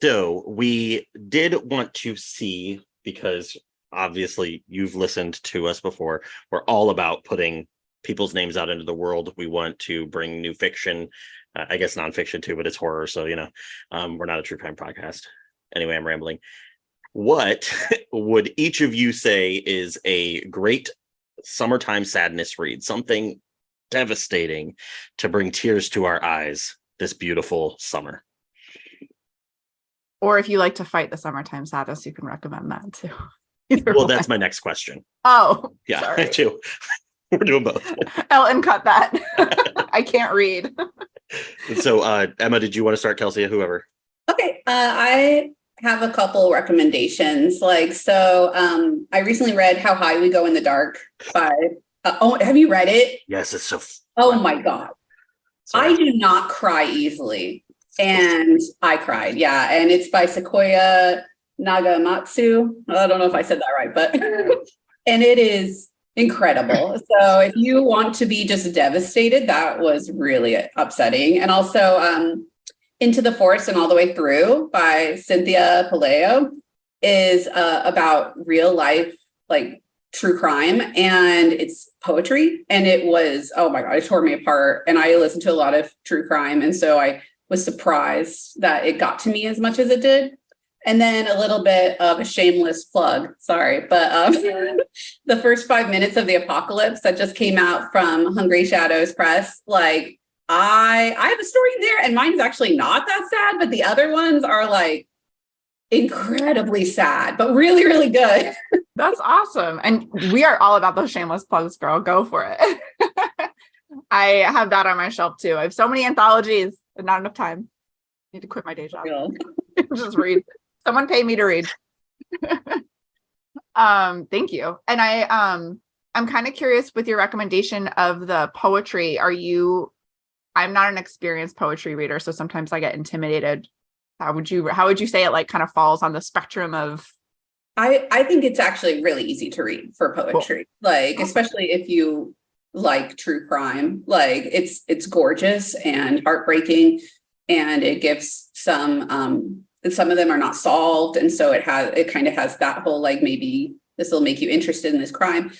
So we did want to see, because obviously you've listened to us before, we're all about putting people's names out into the world. We want to bring new fiction, I guess nonfiction too, but it's horror. So, you know, we're not a true crime podcast. Anyway, I'm rambling. What would each of you say is a great summertime sadness read? Something devastating to bring tears to our eyes this beautiful summer. Or if you like to fight the summertime sadness, you can recommend that too. Well, that's my next question. Oh, yeah, sorry. I do. We're doing both. Elton, cut that. I can't read. So, Emma, did you want to start? Kelsey, whoever. Okay, I have a couple recommendations. Like, so I recently read How High We Go in the Dark by, have you read it? Yes, it's so Oh my God. Sorry. I do not cry easily. And I cried. Yeah. And it's by Sequoia Nagamatsu. I don't know if I said that right, but, and it is incredible. So if you want to be just devastated, that was really upsetting. And also Into the Forest and All the Way Through by Cynthia Palaio is about real life, like true crime, and it's poetry. And it was, oh my God, it tore me apart. And I listened to a lot of true crime. And so I was surprised that it got to me as much as it did. And then a little bit of a shameless plug, sorry, but the first 5 minutes of The Apocalypse that just came out from Hungry Shadows Press, like I have a story there, and mine is actually not that sad, but the other ones are like incredibly sad, but really, really good. That's awesome. And we are all about those shameless plugs, girl. Go for it. I have that on my shelf too. I have so many anthologies, but not enough time. I need to quit my day job. Just read. Someone pay me to read. Thank you. And I'm kind of curious with your recommendation of the poetry. I'm not an experienced poetry reader, so sometimes I get intimidated. How would you say it like kind of falls on the spectrum of? I think it's actually really easy to read for poetry. Cool. Like, especially if you like true crime, like it's gorgeous and heartbreaking, and it gives some of them are not solved. And so it kind of has that whole, like, maybe this will make you interested in this crime,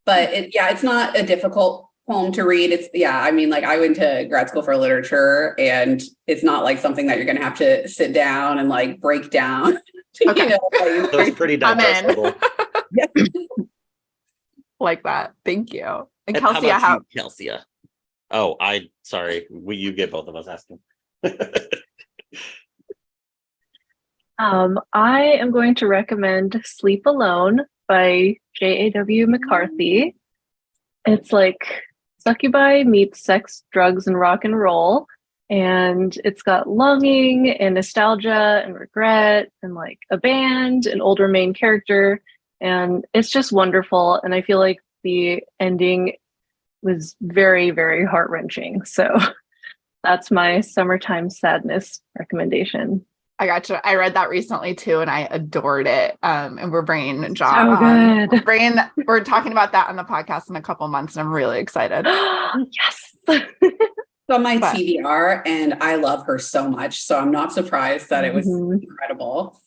but it's not a difficult poem to read. I mean, like, I went to grad school for literature, and it's not like something that you're going to have to sit down and like break down. Okay. So it's pretty digestible. Like that. Thank you. And Kelsey, Kelsey. Oh, sorry. You get both of us asking. I am going to recommend Sleep Alone by J.A.W. McCarthy. It's like succubi meets sex, drugs, and rock and roll. And it's got longing and nostalgia and regret and like a band, an older main character. And it's just wonderful. And I feel like the ending was very, very heart-wrenching. So That's my summertime sadness recommendation. I gotcha. I read that recently too, and I adored it. And we're bringing So good. We're talking about that on the podcast in a couple months, and I'm really excited. Yes. It's on my But- TBR, and I love her so much. So I'm not surprised that it was Mhm. incredible.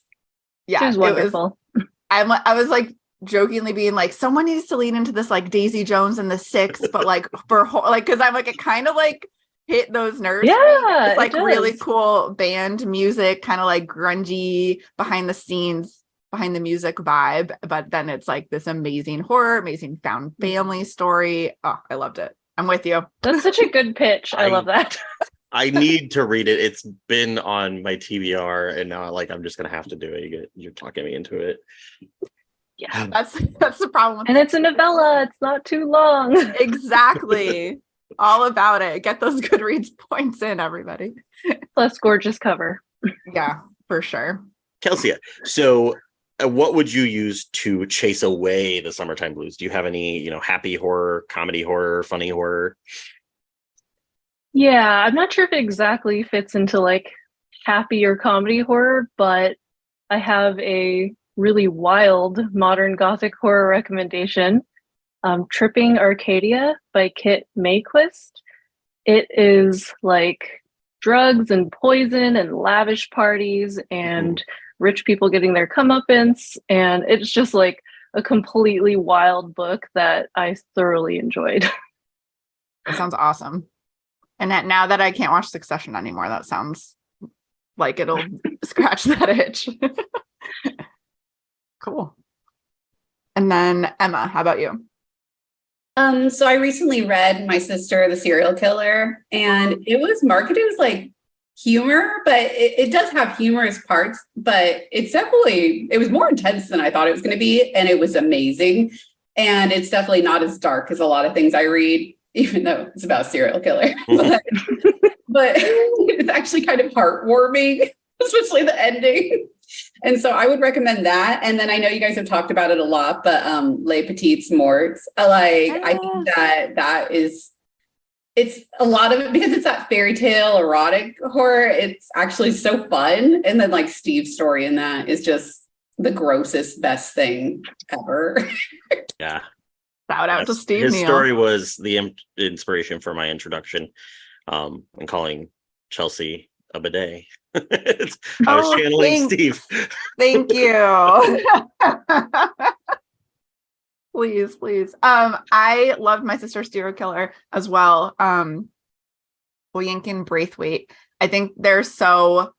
Yeah, She was wonderful. I was like jokingly being like, someone needs to lean into this like Daisy Jones and the Six, but like because I'm like, it kind of like hit those nerves. Yeah, It's like it really does. cool band music, kind of like grungy behind the scenes, behind the music vibe. But then it's like this amazing horror, amazing found family story. Oh, I loved it. I'm with you. That's such a good pitch. I love that. I need to read it. It's been on my TBR, and now like I'm just gonna have to do it. You're talking me into it. Yeah. That's the problem with And it's a novella. It's not too long. exactly. All about it. Get those Goodreads points in, everybody. Plus gorgeous cover. Yeah, for sure. Kelsey, so what would you use to chase away the summertime blues? Do you have any, happy horror, comedy horror, funny horror? Yeah, I'm not sure if it exactly fits into like happy or comedy horror, but I have a really wild modern gothic horror recommendation. Tripping Arcadia by Kit Mayquist. It is like drugs and poison and lavish parties and rich people getting their comeuppance. And it's just like a completely wild book that I thoroughly enjoyed. That sounds awesome. And now that I can't watch Succession anymore, that sounds like it'll scratch that itch. Cool. And then Emma, how about you? So I recently read My Sister, the Serial Killer, and it was marketed as like humor, but it does have humorous parts, but it was more intense than I thought it was going to be. And it was amazing. And it's definitely not as dark as a lot of things I read, even though it's about serial killer, but it's actually kind of heartwarming, especially the ending. And so I would recommend that. And then I know you guys have talked about it a lot, but Les Petites Morts, I think that is, it's a lot of it because it's that fairy tale erotic horror. It's actually so fun. And then like Steve's story in that is just the grossest, best thing ever. Yeah. Shout out to Steve His Neal. story was the inspiration for my introduction, and calling Chelsea a bidet. I was channeling Steve. Thank you. Please. I loved My Sister's Serial Killer as well. Boyank and Braithwaite. I think they're so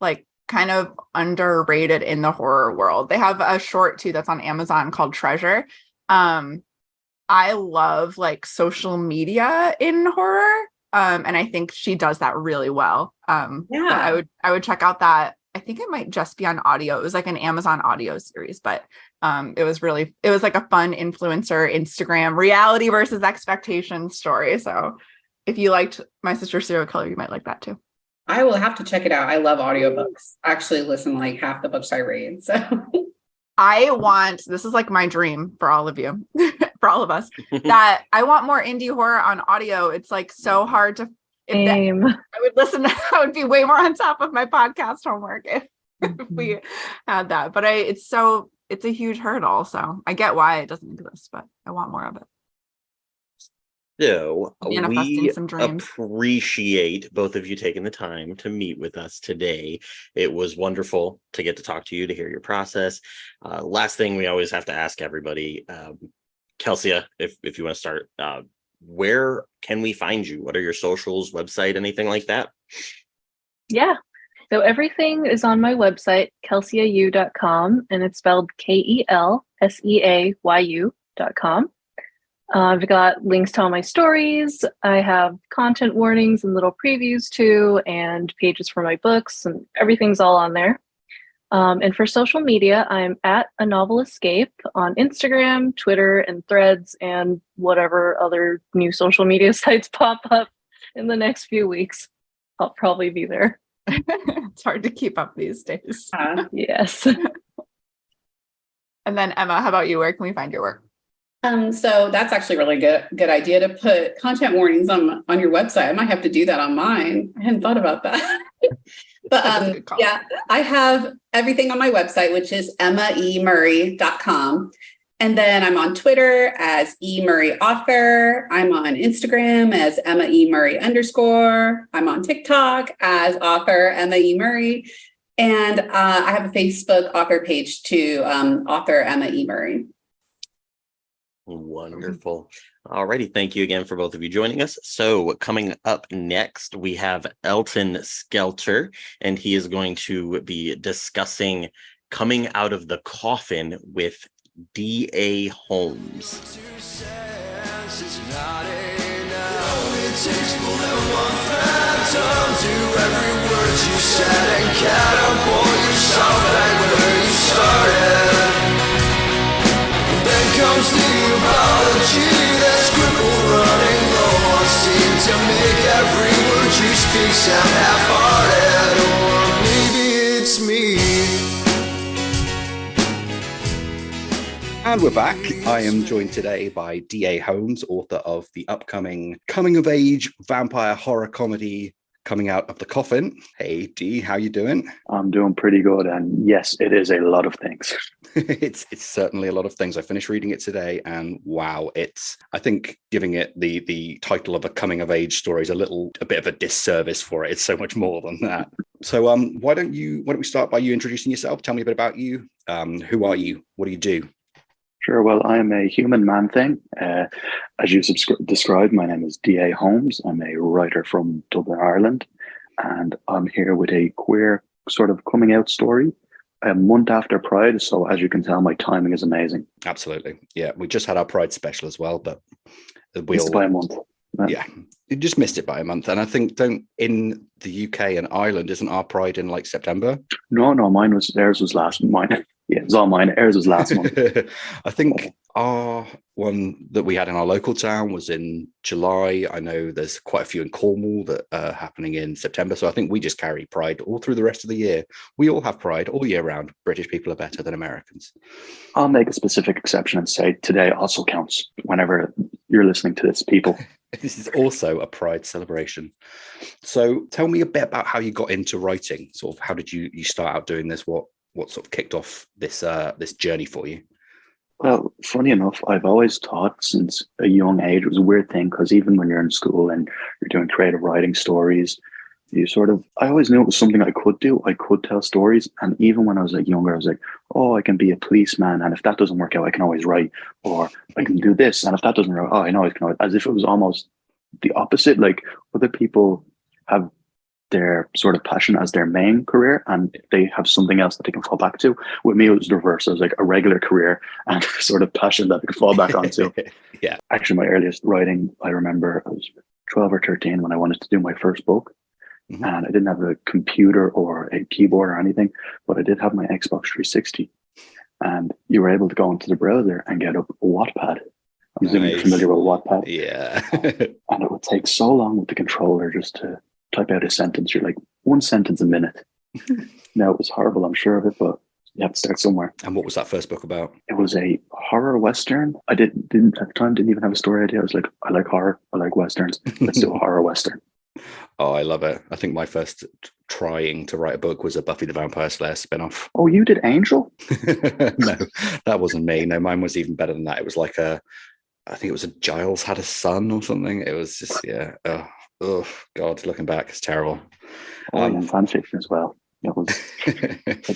like kind of underrated in the horror world. They have a short too that's on Amazon called Treasure. I love like social media in horror. And I think she does that really well. Yeah. I would check out that. I think it might just be on audio. It was like an Amazon audio series, but it was like a fun influencer Instagram reality versus expectation story. So if you liked My Sister's Serial Killer, you might like that too. I will have to check it out. I love audiobooks. I actually listen to like half the books I read. So this is like my dream for all of you, for all of us, that I want more indie horror on audio. It's like so hard to, I would listen, I would be way more on top of my podcast homework if we had that. But it's a huge hurdle. So I get why it doesn't exist, but I want more of it. So Manifesting we some dreams. appreciate both of you taking the time to meet with us today. It was wonderful to get to talk to you, to hear your process. Last thing we always have to ask everybody, Kelsey, if you want to start, where can we find you? What are your socials, website, anything like that? Yeah. So everything is on my website, kelseayu.com, and it's spelled KELSEAYU.com. I've got links to all my stories. I have content warnings and little previews too, and pages for my books, and everything's all on there. And for social media, I'm at A Novel Escape on Instagram, Twitter, and Threads, and whatever other new social media sites pop up in the next few weeks. I'll probably be there. It's hard to keep up these days. Yes. And then Emma, how about you? Where can we find your work? So that's actually really good idea to put content warnings on your website. I might have to do that on mine. I hadn't thought about that. But That's a good call. yeah, I have everything on my website, which is emmaemurray.com. And then I'm on Twitter as eMurrayAuthor. I'm on Instagram as Emma E. Murray _. I'm on TikTok as author Emma E. Murray. And I have a Facebook author page too, author Emma E. Murray. Wonderful. Alrighty, thank you again for both of you joining us. So coming up next, we have Elton Skelter, and he is going to be discussing Coming Out of the Coffin with D.A. Holmes. Comes the apology, that scribble running low on steam to make every word you speak sound half-hearted, or maybe it's me. And we're back. I am joined today by D.A. Holmes, author of the upcoming coming-of-age vampire horror comedy Coming Out of the Coffin. Hey, D, how you doing? I'm doing pretty good, and yes, it is a lot of things. It's certainly a lot of things. I finished reading it today, and wow, I think giving it the title of a coming-of-age story is a bit of a disservice for it. It's so much more than that. So, why don't we start by you introducing yourself? Tell me a bit about you. Who are you? What do you do? Sure. Well, I'm a human man thing. As you described, my name is D.A. Holmes. I'm a writer from Dublin, Ireland, and I'm here with a queer sort of coming out story a month after Pride. So as you can tell, my timing is amazing. Absolutely. Yeah. We just had our Pride special as well, but Missed by a month. Yeah. You just missed it by a month. And I think in the UK and Ireland, isn't our Pride in like September? No, theirs was last mine. Yeah, it was all mine. Ours was last month. I think our one that we had in our local town was in July. I know there's quite a few in Cornwall that are happening in September. So I think we just carry Pride all through the rest of the year. We all have Pride all year round. British people are better than Americans. I'll make a specific exception and say today also counts whenever you're listening to this, people. This is also a Pride celebration. So tell me a bit about how you got into writing. Sort of how did you start out doing this? What sort of kicked off this journey for you? Well, funny enough, I've always taught since a young age. It was a weird thing because even when you're in school and you're doing creative writing stories, I always knew it was something I could do. I could tell stories. And even when I was like younger, I was like, oh, I can be a policeman. And if that doesn't work out, I can always write. Or I can do this. And if that doesn't work out, I know I can always, as if it was almost the opposite. Like other people have their sort of passion as their main career, and they have something else that they can fall back to. With me, it was the reverse. I was like a regular career and sort of passion that I could fall back onto. Yeah. Actually, my earliest writing, I remember I was 12 or 13 when I wanted to do my first book. Mm-hmm. And I didn't have a computer or a keyboard or anything, but I did have my Xbox 360. And you were able to go into the browser and get up Wattpad. I'm assuming you're familiar with Wattpad. Yeah. And it would take so long with the controller just to type out a sentence. You're like, one sentence a minute. Now, it was horrible, I'm sure of it, but you have to start somewhere. And what was that first book about? It was a horror Western. I didn't at the time, didn't even have a story idea. I was like, I like horror, I like Westerns. Let's do a horror Western. Oh, I love it. I think my first trying to write a book was a Buffy the Vampire Slayer spinoff. Oh, you did Angel? No, that wasn't me. No, mine was even better than that. It was like I think it was a Giles Had a Son or something. It was just, yeah. Oh, God, looking back, it's terrible. And fan fiction as well. It was,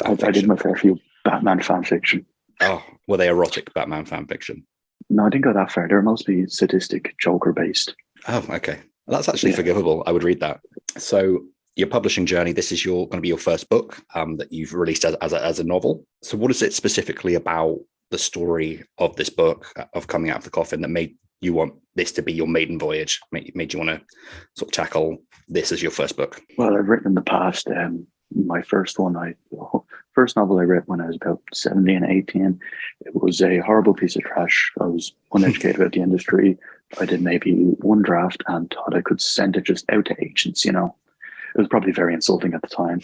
I did my fair few Batman fan fiction. Oh, were they erotic Batman fan fiction? No, I didn't go that far. They were mostly sadistic, Joker based. Oh, okay. Well, that's actually forgivable. I would read that. So your publishing journey, this is going to be your first book that you've released as a novel. So what is it specifically about the story of this book, of Coming Out of the Coffin, that made you want this to be your maiden voyage, made you want to sort of tackle this as your first book? Well, I've written in the past. My first first novel I wrote when I was about 17, 18. It was a horrible piece of trash. I was uneducated about the industry. I did maybe one draft and thought I could send it just out to agents, It was probably very insulting at the time.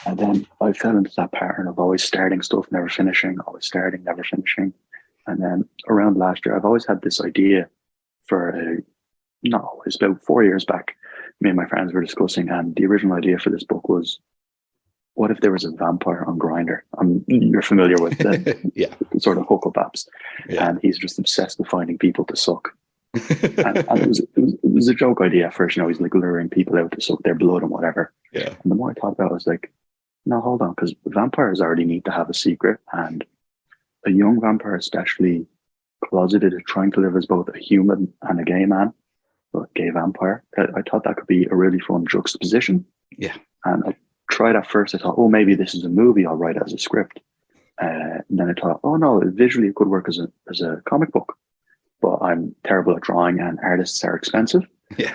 And then I fell into that pattern of always starting stuff, never finishing, always starting, never finishing. And then around last year, I've always had this idea not always, about 4 years back, me and my friends were discussing, and the original idea for this book was, what if there was a vampire on Grindr? You're familiar with the sort of hookup apps, and he's just obsessed with finding people to suck. and it was a joke idea at first, he's like luring people out to suck their blood and whatever. Yeah. And the more I thought about it, I was like, no, hold on, because vampires already need to have a secret, and a young vampire, especially closeted, trying to live as both a human and a gay man, but gay vampire. I thought that could be a really fun juxtaposition. Yeah. And I tried at first, I thought, oh, maybe this is a movie, I'll write it as a script. And then I thought, oh no, visually it could work as a comic book. But I'm terrible at drawing and artists are expensive. Yeah.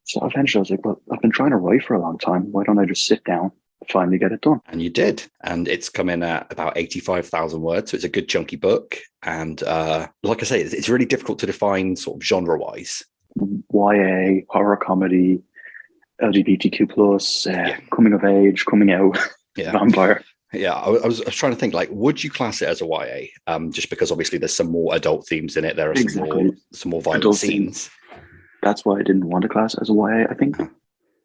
So eventually I was like, well, I've been trying to write for a long time. Why don't I just sit down and finally get it done? And you did. And it's come in at about 85,000 words. So it's a good chunky book. And like I say, it's really difficult to define sort of genre-wise. YA, horror comedy, LGBTQ plus, coming of age, coming out, vampire. Yeah, I was trying to think, like, would you class it as a YA? Just because obviously there's some more adult themes in it. There are some more violent scenes. That's why I didn't want to class it as a YA. I think a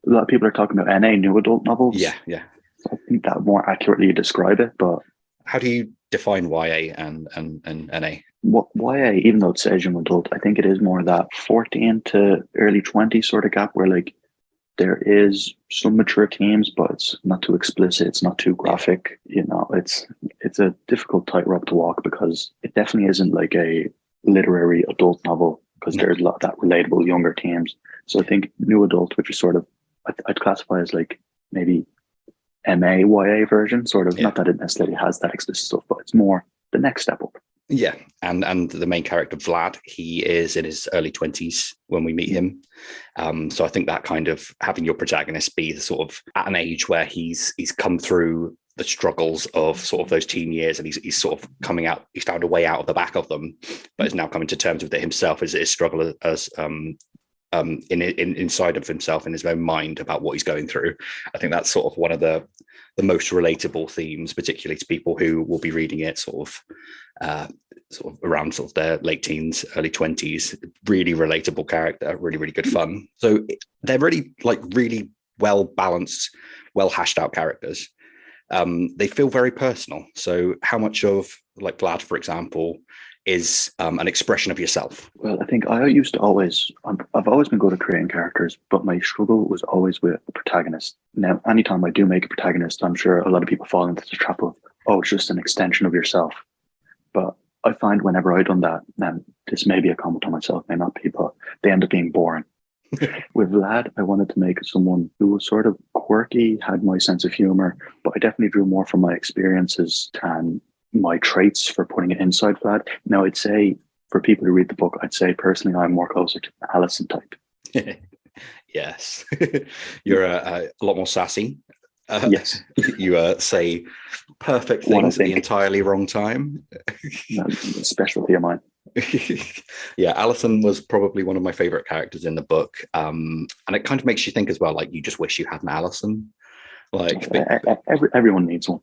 lot of people are talking about NA, new adult novels. Yeah. So I think that more accurately describe it. But how do you define YA and NA? YA, even though it says young adult, I think it is more that 14 to early 20 sort of gap where like there is some mature themes, but it's not too explicit. It's not too graphic. It's a difficult tightrope to walk because it definitely isn't like a literary adult novel because there's a lot of that relatable younger themes. So I think new adult, which is sort of, I'd classify as like maybe MA YA version, sort of, not that it necessarily has that explicit stuff, but it's more the next step up. Yeah, and the main character, Vlad, he is in his early 20s when we meet him. So I think that kind of having your protagonist be the sort of at an age where he's come through the struggles of sort of those teen years and he's sort of coming out, he's found a way out of the back of them, but is now coming to terms with it himself as his struggle as inside of himself in his own mind about what he's going through. I think that's sort of one of the most relatable themes, particularly to people who will be reading it sort of around sort of their late teens, early 20s. Really relatable character, really, really good fun. So they're really well balanced, well hashed out characters. They feel very personal. So how much of like Vlad, for example, is an expression of yourself? Well, I think I've always been good at creating characters, but my struggle was always with the protagonist. Now, anytime I do make a protagonist, I'm sure a lot of people fall into the trap of, it's just an extension of yourself. But I find whenever I've done that, then this may be a comment on myself, may not be, but they end up being boring. With Vlad, I wanted to make someone who was sort of quirky, had my sense of humor, but I definitely drew more from my experiences than my traits for putting it inside Vlad. Now, I'd say for people who read the book, I'd say personally I'm more closer to the Alison type. Yes. You're a lot more sassy. Yes. You say perfect things at the entirely wrong time. That's a specialty of mine. Yeah, Alison was probably one of my favorite characters in the book. And it kind of makes you think as well, like you just wish you had an Alison. Like everyone needs one.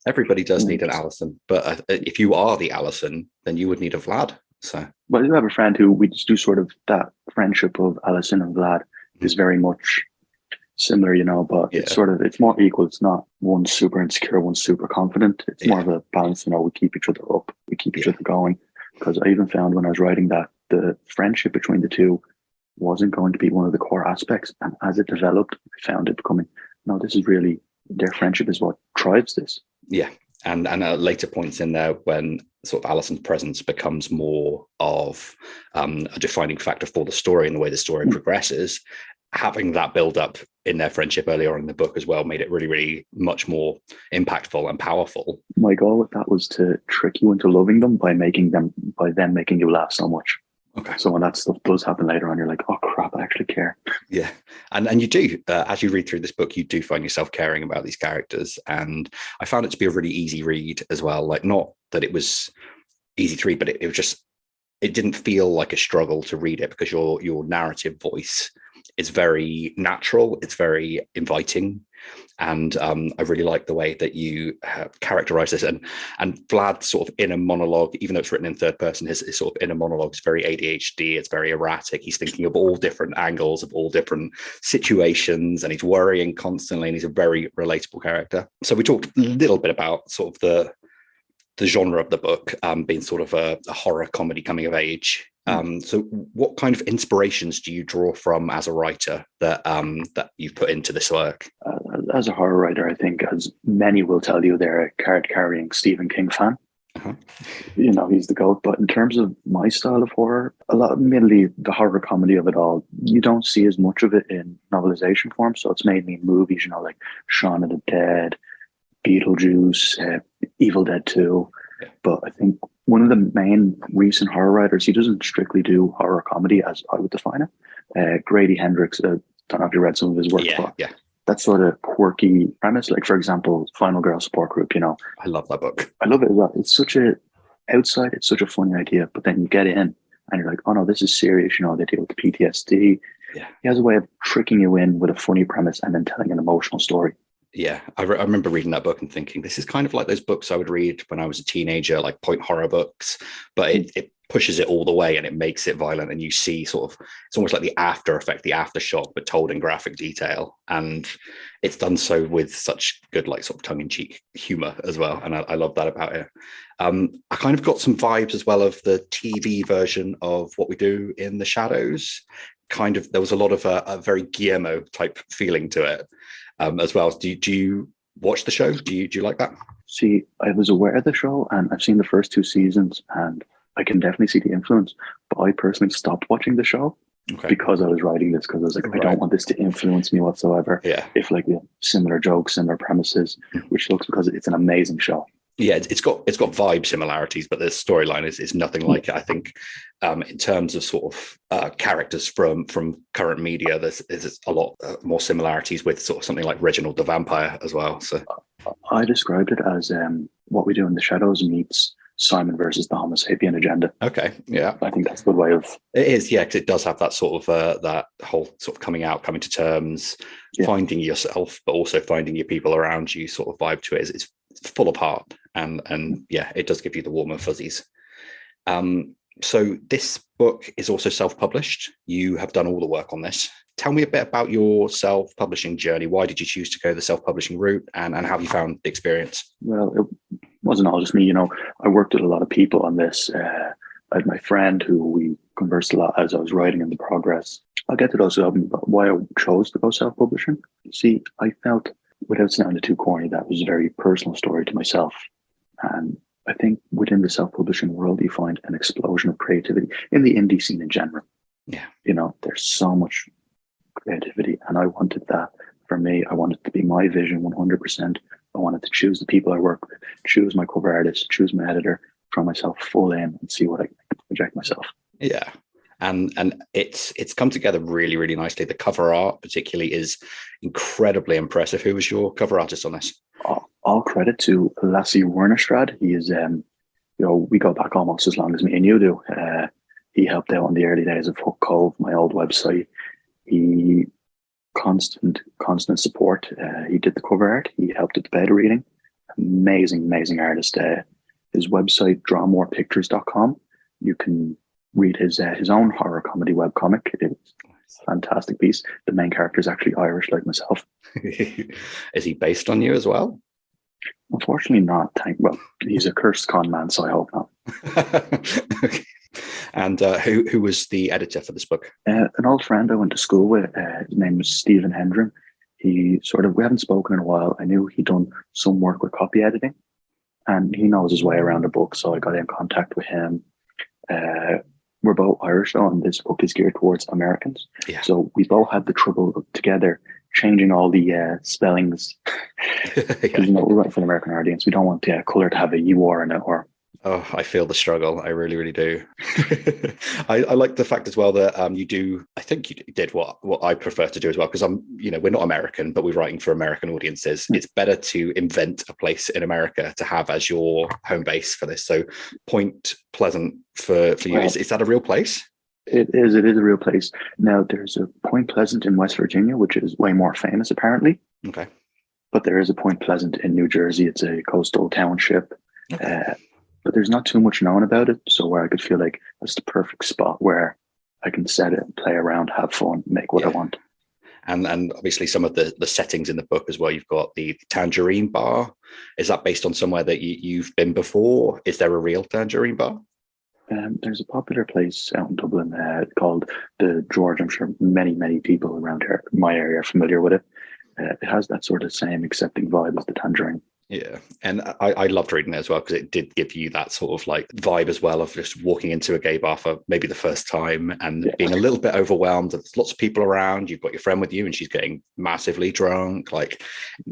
Everybody does need an Alison, but if you are the Alison, then you would need a Vlad. So, well, I do have a friend who we just do sort of that friendship of Alison and Vlad is very much similar, but it's more equal. It's not one super insecure, one super confident. It's more of a balance. We keep each other up, we keep each other going. Because I even found when I was writing that the friendship between the two wasn't going to be one of the core aspects, and as it developed, I found it becoming, no, this is really their friendship is what drives this. Yeah. And at later points in there, when sort of Alison's presence becomes more of a defining factor for the story and the way the story progresses, having that build up in their friendship earlier on in the book as well made it really, really much more impactful and powerful. My goal with that was to trick you into loving them by them making you laugh so much. Okay. So when that stuff does happen later on, you're like, oh crap, I actually care. Yeah. And you do, as you read through this book, you do find yourself caring about these characters. And I found it to be a really easy read as well. Like, not that it was easy to read, but it was just, it didn't feel like a struggle to read it because your narrative voice is very natural. It's very inviting. And I really like the way that you characterize this. And Vlad's sort of inner monologue, even though it's written in third person, his sort of inner monologue is very ADHD. It's very erratic. He's thinking of all different angles of all different situations, and he's worrying constantly, and he's a very relatable character. So we talked a little bit about sort of the genre of the book being sort of a horror comedy coming of age. So what kind of inspirations do you draw from as a writer that you've put into this work? As a horror writer, I think, as many will tell you, they're a card-carrying Stephen King fan. Uh-huh. You know, he's the GOAT. But in terms of my style of horror, admittedly, the horror comedy of it all, you don't see as much of it in novelization form. So it's mainly movies, you know, like Shaun of the Dead, Beetlejuice, Evil Dead 2. Yeah. But I think one of the main recent horror writers, he doesn't strictly do horror comedy as I would define it. Grady Hendrix, don't know if you read some of his work. Yeah. That sort of quirky premise, like for example, Final Girl Support Group, you know. I love that book. I love it as well. It's such a funny idea, but then you get in and you're like, oh no, this is serious, you know, they deal with PTSD. Yeah. He has a way of tricking you in with a funny premise and then telling an emotional story. Yeah, I remember reading that book and thinking, this is kind of like those books I would read when I was a teenager, like point horror books, but it pushes it all the way and it makes it violent. And you see sort of, it's almost like the after effect, the aftershock, but told in graphic detail. And it's done so with such good, like sort of tongue in cheek humor as well. And I love that about it. I kind of got some vibes as well of the TV version of What We Do in the Shadows. Kind of, there was a lot of a very Guillermo type feeling to it. As well. Do you watch the show? Do you like that? See, I was aware of the show and I've seen the first 2 seasons and I can definitely see the influence, but I personally stopped watching the show because I was writing this, because I was like, I don't want this to influence me whatsoever. Yeah. If like similar jokes, similar premises, which looks, because it's an amazing show. Yeah, it's got vibe similarities, but the storyline is nothing like it. I think in terms of sort of characters from current media, there's a lot more similarities with sort of something like Reginald the Vampire as well. So I described it as What We Do in the Shadows meets Simon versus the Homo sapien agenda. Okay, yeah, I think that's a good way of. It is, yeah, because it does have that sort of that whole sort of coming to terms, finding yourself, but also finding your people around you. Sort of vibe to it. It's full of heart, and yeah, it does give you the warm and fuzzies. So this book is also self-published. You have done all the work on this. Tell me a bit about your self-publishing journey. Why did you choose to go the self-publishing route, and how have you found the experience? Well, it wasn't all just me. You know, I worked with a lot of people on this. I had my friend who we conversed a lot as I was writing in the progress. I'll get to those, but why I chose to go self-publishing. See, I felt, without sounding too corny, that was a very personal story to myself. And I think within the self-publishing world, you find an explosion of creativity in the indie scene in general. Yeah. You know, there's so much creativity, and I wanted that for me. I wanted to be my vision 100%. I wanted to choose the people I work with, choose my cover artist, choose my editor, throw myself full in and see what I can project myself. Yeah. And it's come together really, really nicely. The cover art particularly is incredibly impressive. Who was your cover artist on this? All credit to Lasse Wernerstrad. He is, we go back almost as long as me and you do. He helped out on the early days of Hook Cove, my old website. He constant support. He did the cover art. He helped at the beta reading. Amazing artist. His website, drawmorepictures.com. You can read his own horror comedy webcomic. It's a fantastic piece. The main character is actually Irish, like myself. Is he based on you as well? Unfortunately not. Well, he's a cursed con man, so I hope not. Okay. And who was the editor for this book? An old friend I went to school with. His name was Stephen Hendren. We haven't spoken in a while. I knew he'd done some work with copy editing, and he knows his way around a book, so I got in contact with him. We're both Irish though, and this book is geared towards Americans. Yeah. So we both had the trouble of together changing all the spellings. Because we're writing for an American audience. We don't want the colour to have a UR in it. Oh, I feel the struggle. I really, really do. I like the fact as well that you do. I think you did what I prefer to do as well, because we're not American, but we're writing for American audiences. It's better to invent a place in America to have as your home base for this. So Point Pleasant for you, well, is that a real place? It is a real place. Now there's a Point Pleasant in West Virginia, which is way more famous apparently. Okay. But there is a Point Pleasant in New Jersey. It's a coastal township. Okay. But there's not too much known about it. So where I could feel like that's the perfect spot where I can set it, play around, have fun, make what I want. And obviously some of the settings in the book as well. You've got the Tangerine Bar. Is that based on somewhere that you've been before? Is there a real Tangerine Bar? There's a popular place out in Dublin called the George. I'm sure many people around here, my area, are familiar with it. It has that sort of same accepting vibe as the Tangerine. Yeah, and I loved reading it as well because it did give you that sort of like vibe as well of just walking into a gay bar for maybe the first time and being a little bit overwhelmed. There's lots of people around. You've got your friend with you, and she's getting massively drunk. Like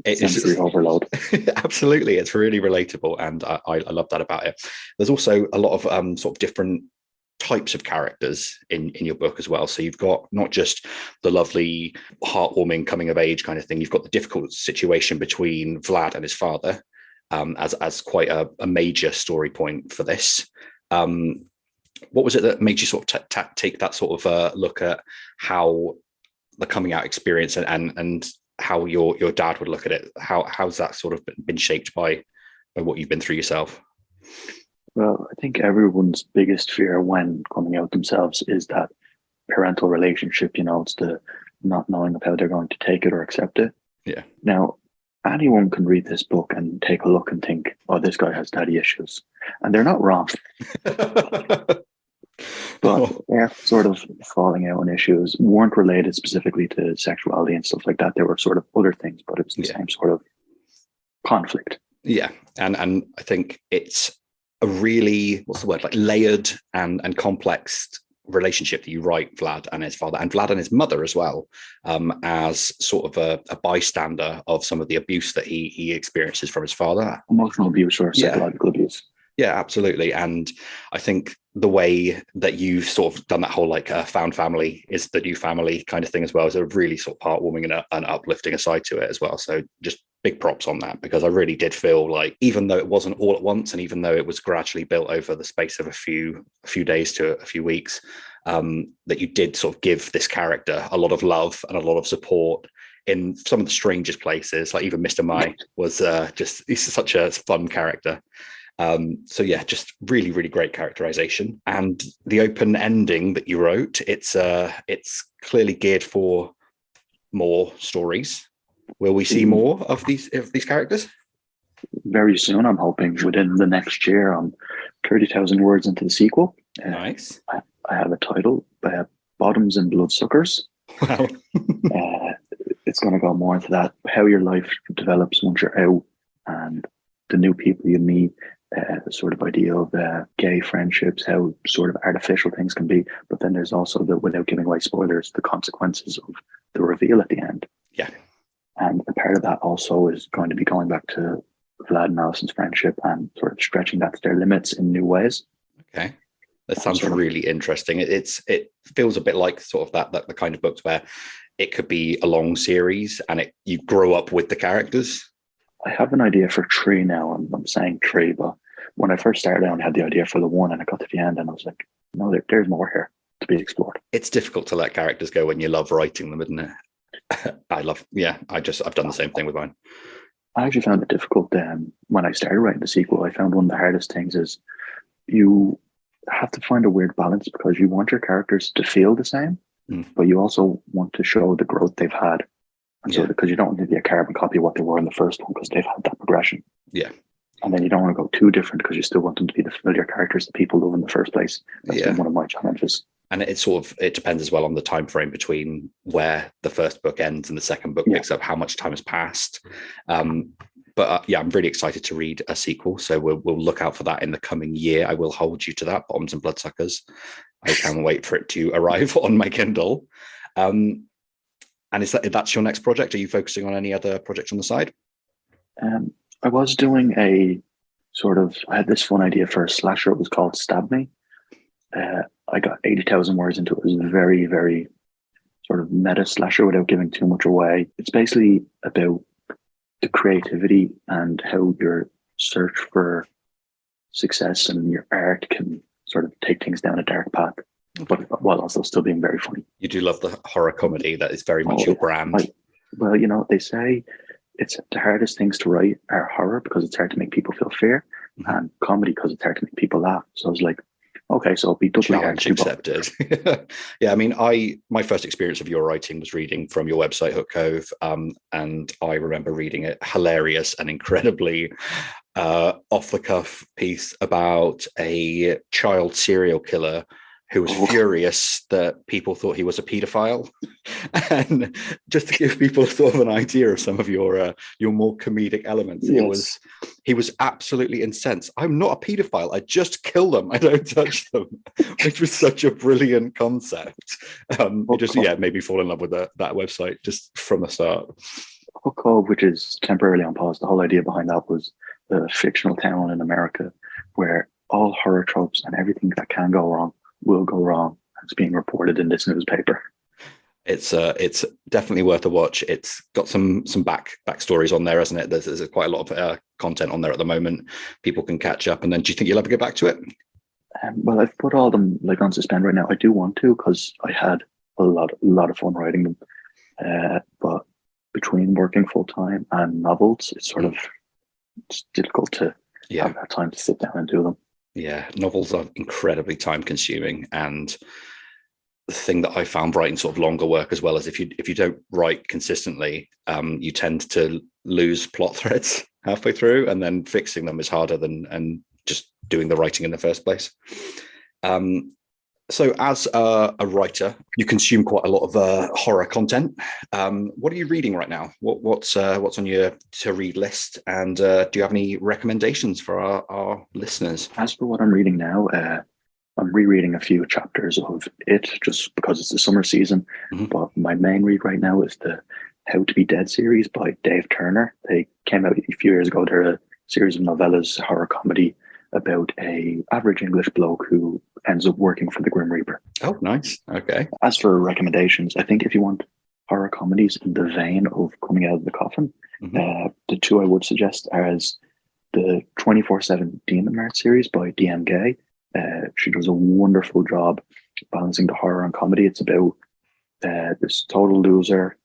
it's sensory overload. Absolutely, it's really relatable, and I love that about it. There's also a lot of sort of different types of characters in your book as well. So you've got not just the lovely, heartwarming coming of age kind of thing. You've got the difficult situation between Vlad and his father as quite a major story point for this. What was it that made you sort of take that sort of look at how the coming out experience and how your dad would look at it? How's that sort of been shaped by what you've been through yourself? Well, I think everyone's biggest fear when coming out themselves is that parental relationship. You know, it's the not knowing of how they're going to take it or accept it. Yeah. Now, anyone can read this book and take a look and think, oh, this guy has daddy issues. And they're not wrong. But their sort of falling out on issues weren't related specifically to sexuality and stuff like that. There were sort of other things, but it was the same sort of conflict. Yeah. And I think it's a really, what's the word, like layered and complex relationship that you write Vlad and his father and Vlad and his mother as well, as sort of a bystander of some of the abuse that he experiences from his father. Emotional abuse or psychological abuse. Yeah, absolutely. And I think the way that you've sort of done that whole like found family is the new family kind of thing as well is a really sort of heartwarming and uplifting aside to it as well. So just big props on that, because I really did feel like, even though it wasn't all at once and even though it was gradually built over the space of a few days to a few weeks, that you did sort of give this character a lot of love and a lot of support in some of the strangest places. Like even Mr. Mai was he's such a fun character. So yeah, just really, really great characterization. And the open ending that you wrote, it's clearly geared for more stories. Will we see more of these characters? Very soon, I'm hoping within the next year. I'm 30,000 words into the sequel. Nice. I have a title, Bottoms and Bloodsuckers. Wow. It's going to go more into that, how your life develops once you're out and the new people you meet, the sort of idea of gay friendships, how sort of artificial things can be. But then there's also without giving away spoilers, the consequences of the reveal at the end. Yeah. And a part of that also is going to be going back to Vlad and Alison's friendship and sort of stretching that to their limits in new ways. Okay. That sounds really interesting. It feels a bit like sort of that the kind of books where it could be a long series and you grow up with the characters. I have an idea for 3 now. I'm saying 3, but when I first started, I only had the idea for the 1, and I got to the end and I was like, no, there's more here to be explored. It's difficult to let characters go when you love writing them, isn't it? I've done the same thing with mine. I actually found it difficult when I started writing the sequel. I found one of the hardest things is you have to find a weird balance, because you want your characters to feel the same, but you also want to show the growth they've had. And so, because you don't want to be a carbon copy of what they were in the first one, because they've had that progression. Yeah. And then you don't want to go too different, because you still want them to be the familiar characters that people love in the first place. That's been one of my challenges. And it depends as well on the time frame between where the first book ends and the second book picks up, how much time has passed. But I'm really excited to read a sequel. So we'll look out for that in the coming year. I will hold you to that, Bottoms and Bloodsuckers. I can't wait for it to arrive on my Kindle. And that's your next project? Are you focusing on any other projects on the side? I was doing I had this fun idea for a slasher. It was called Stab Me. I got 80,000 words into it. It was a very, very sort of meta slasher without giving too much away. It's basically about the creativity and how your search for success and your art can sort of take things down a dark path, but while also still being very funny. You do love the horror comedy. That is very much your brand. They say it's the hardest things to write are horror because it's hard to make people feel fear, and comedy because it's hard to make people laugh. So I was like, okay, so it'll be doubly hard Challenge to do both. accepted. Yeah, I mean, my first experience of your writing was reading from your website, Hook Cove, and I remember reading a hilarious and incredibly off the cuff piece about a child serial killer who was furious that people thought he was a paedophile. And just to give people sort of an idea of some of your more comedic elements, Yes. he was absolutely incensed. I'm not a paedophile. I just kill them. I don't touch them, which was such a brilliant concept. It just made me fall in love with that website just from the start. Hook Cove, which is temporarily on pause, the whole idea behind that was the fictional town in America where all horror tropes and everything that can go wrong will go wrong. It's being reported in this newspaper. It's definitely worth a watch. It's got some backstories on there, hasn't it? There's quite a lot of content on there at the moment. People can catch up. And then, do you think you'll ever get back to it? Well, I've put all them like on suspend right now. I do want to because I had a lot of fun writing them. But between working full time and novels, it's sort of difficult to have that time to sit down and do them. Yeah, novels are incredibly time consuming, and the thing that I found writing sort of longer work as well is if you don't write consistently, you tend to lose plot threads halfway through, and then fixing them is harder than just doing the writing in the first place. So as a writer, you consume quite a lot of horror content. What are you reading right now? What's on your to-read list? And do you have any recommendations for our listeners? As for what I'm reading now, I'm rereading a few chapters of it just because it's the summer season. But my main read right now is the How to Be Dead series by Dave Turner. They came out a few years ago. They're a series of novellas, horror comedy, about a average English bloke who ends up working for the Grim Reaper. Oh, nice. Okay. As for recommendations, I think if you want horror comedies in the vein of Coming Out of the Coffin, the two I would suggest are as the 24/7 Demon Mart series by D.M. Gay. She does a wonderful job balancing the horror and comedy. It's about this total loser,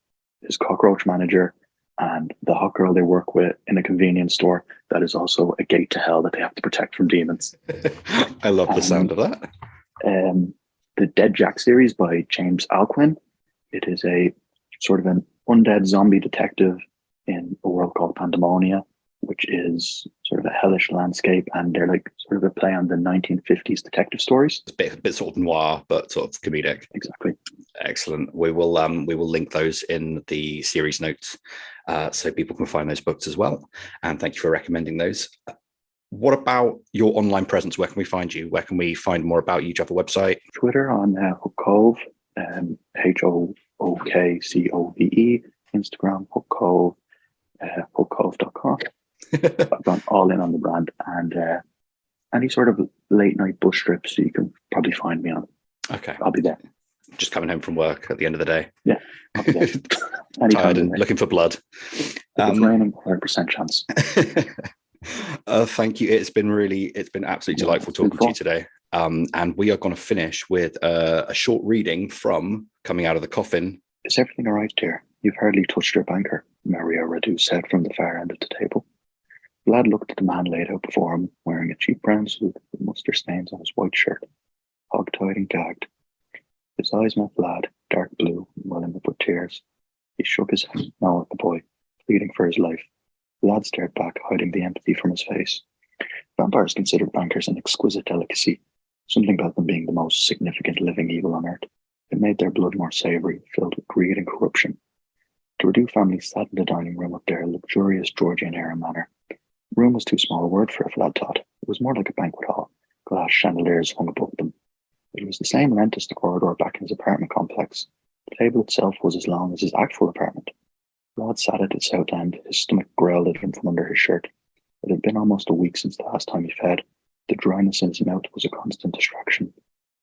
his cockroach manager, and the hot girl they work with in a convenience store that is also a gate to hell that they have to protect from demons. I love the sound of that. The Dead Jack series by James Alquin. It is a sort of an undead zombie detective in a world called Pandemonia, which is sort of a hellish landscape, and they're like sort of a play on the 1950s detective stories. It's a bit sort of noir, but sort of comedic. Exactly. Excellent. We will link those in the series notes so people can find those books as well. And thank you for recommending those. What about your online presence? Where can we find you? Where can we find more about you? Do you have a website? Twitter on Hook Cove, HOOKCOVE. Instagram, Hook Cove, hookcove.com. I've gone all in on the brand, and any sort of late night bus trips you can probably find me on. Okay. I'll be there. Just coming home from work at the end of the day. Yeah, I'll be there. Tired and looking for blood. If it's raining, 100% chance. Thank you. It's been absolutely delightful talking to you today. And we are going to finish with a short reading from Coming Out of the Coffin. Is everything all right, dear? You've hardly touched your banker, Maria Radu said from the far end of the table. Vlad looked at the man laid out before him, wearing a cheap brown suit with mustard stains on his white shirt, hog-tied and gagged. His eyes met Vlad, dark blue, welling up with tears. He shook his head now at the boy, pleading for his life. Vlad stared back, hiding the empathy from his face. Vampires considered bankers an exquisite delicacy, something about them being the most significant living evil on earth. It made their blood more savoury, filled with greed and corruption. The Radu family sat in the dining room of their luxurious Georgian-era manor. The room was too small a word for it, Vlad thought. It was more like a banquet hall. Glass chandeliers hung above them. It was the same length as the corridor back in his apartment complex. The table itself was as long as his actual apartment. Vlad sat at its south end, his stomach growled at him from under his shirt. It had been almost a week since the last time he fed. The dryness in his mouth was a constant distraction.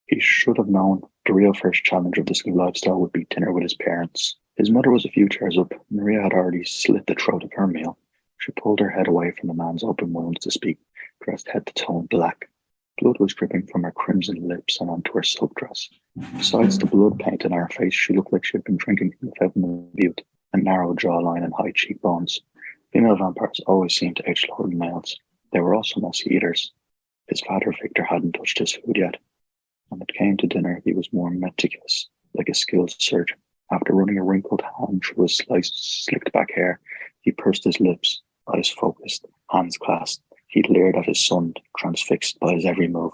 He should have known the real first challenge of this new lifestyle would be dinner with his parents. His mother was a few chairs up. Maria had already slit the throat of her meal. She pulled her head away from the man's open wounds to speak, dressed head to toe in black. Blood was dripping from her crimson lips and onto her silk dress. Besides the blood paint on her face, she looked like she had been drinking from the fountain of youth, a narrow jawline and high cheekbones. Female vampires always seemed to outsmart males. They were also messy eaters. His father, Victor, hadn't touched his food yet. When it came to dinner, he was more meticulous, like a skilled surgeon. After running a wrinkled hand through his slicked back hair, he pursed his lips, eyes focused, hands clasped. He leered at his son, transfixed by his every move.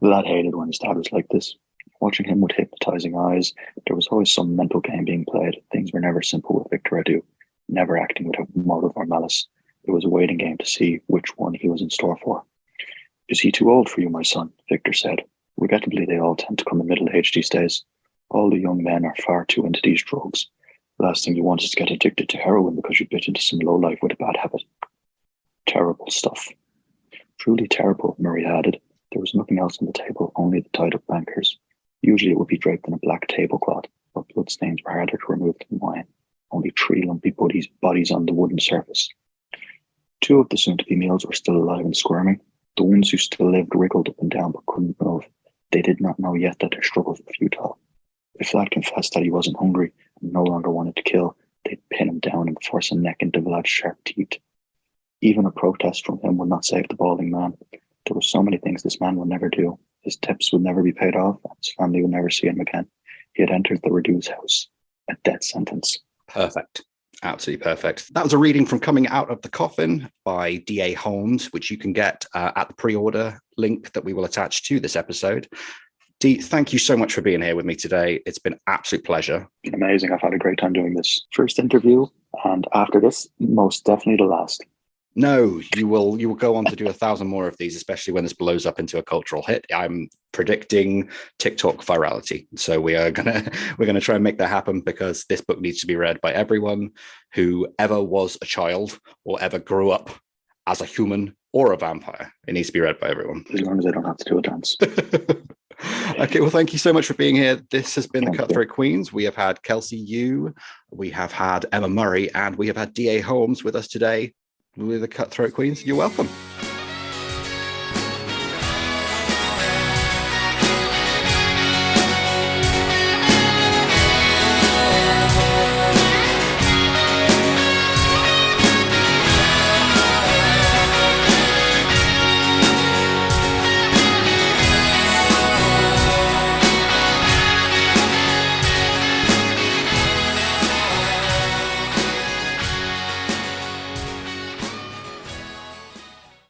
The lad hated when his dad was like this. Watching him with hypnotizing eyes, there was always some mental game being played. Things were never simple with Victor Adu, never acting without motive or malice. It was a waiting game to see which one he was in store for. Is he too old for you, my son? Victor said. Regrettably, they all tend to come in middle age these days. All the young men are far too into these drugs. The last thing you want is to get addicted to heroin because you bit into some lowlife with a bad habit. Terrible stuff. Truly terrible, Murray added. There was nothing else on the table, only the tied-up bankers. Usually it would be draped in a black tablecloth, but bloodstains were harder to remove than wine. Only 3 lumpy bodies on the wooden surface. 2 of the soon-to-be meals were still alive and squirming. The ones who still lived wriggled up and down but couldn't move. They did not know yet that their struggles were futile. If Vlad confessed that he wasn't hungry and no longer wanted to kill, they'd pin him down and force a neck into Vlad's sharp teeth. Even a protest from him would not save the balding man. There were so many things this man would never do. His tips would never be paid off, and his family would never see him again. He had entered the Redu's house. A death sentence. Perfect. Absolutely perfect. That was a reading from Coming Out of the Coffin by D.A. Holmes, which you can get at the pre-order link that we will attach to this episode. Dee, thank you so much for being here with me today. It's been an absolute pleasure. It's been amazing. I've had a great time doing this. First interview, and after this, most definitely the last. No, you will go on to do 1,000 more of these, especially when this blows up into a cultural hit. I'm predicting TikTok virality. So we're gonna try and make that happen, because this book needs to be read by everyone who ever was a child or ever grew up as a human or a vampire. It needs to be read by everyone. As long as I don't have to do a dance. Okay, well, thank you so much for being here. This has been the Cutthroat Queens. We have had Kelsea Yu, we have had Emma Murray, and we have had D.A. Holmes with us today. With the Cutthroat Queens. You're welcome.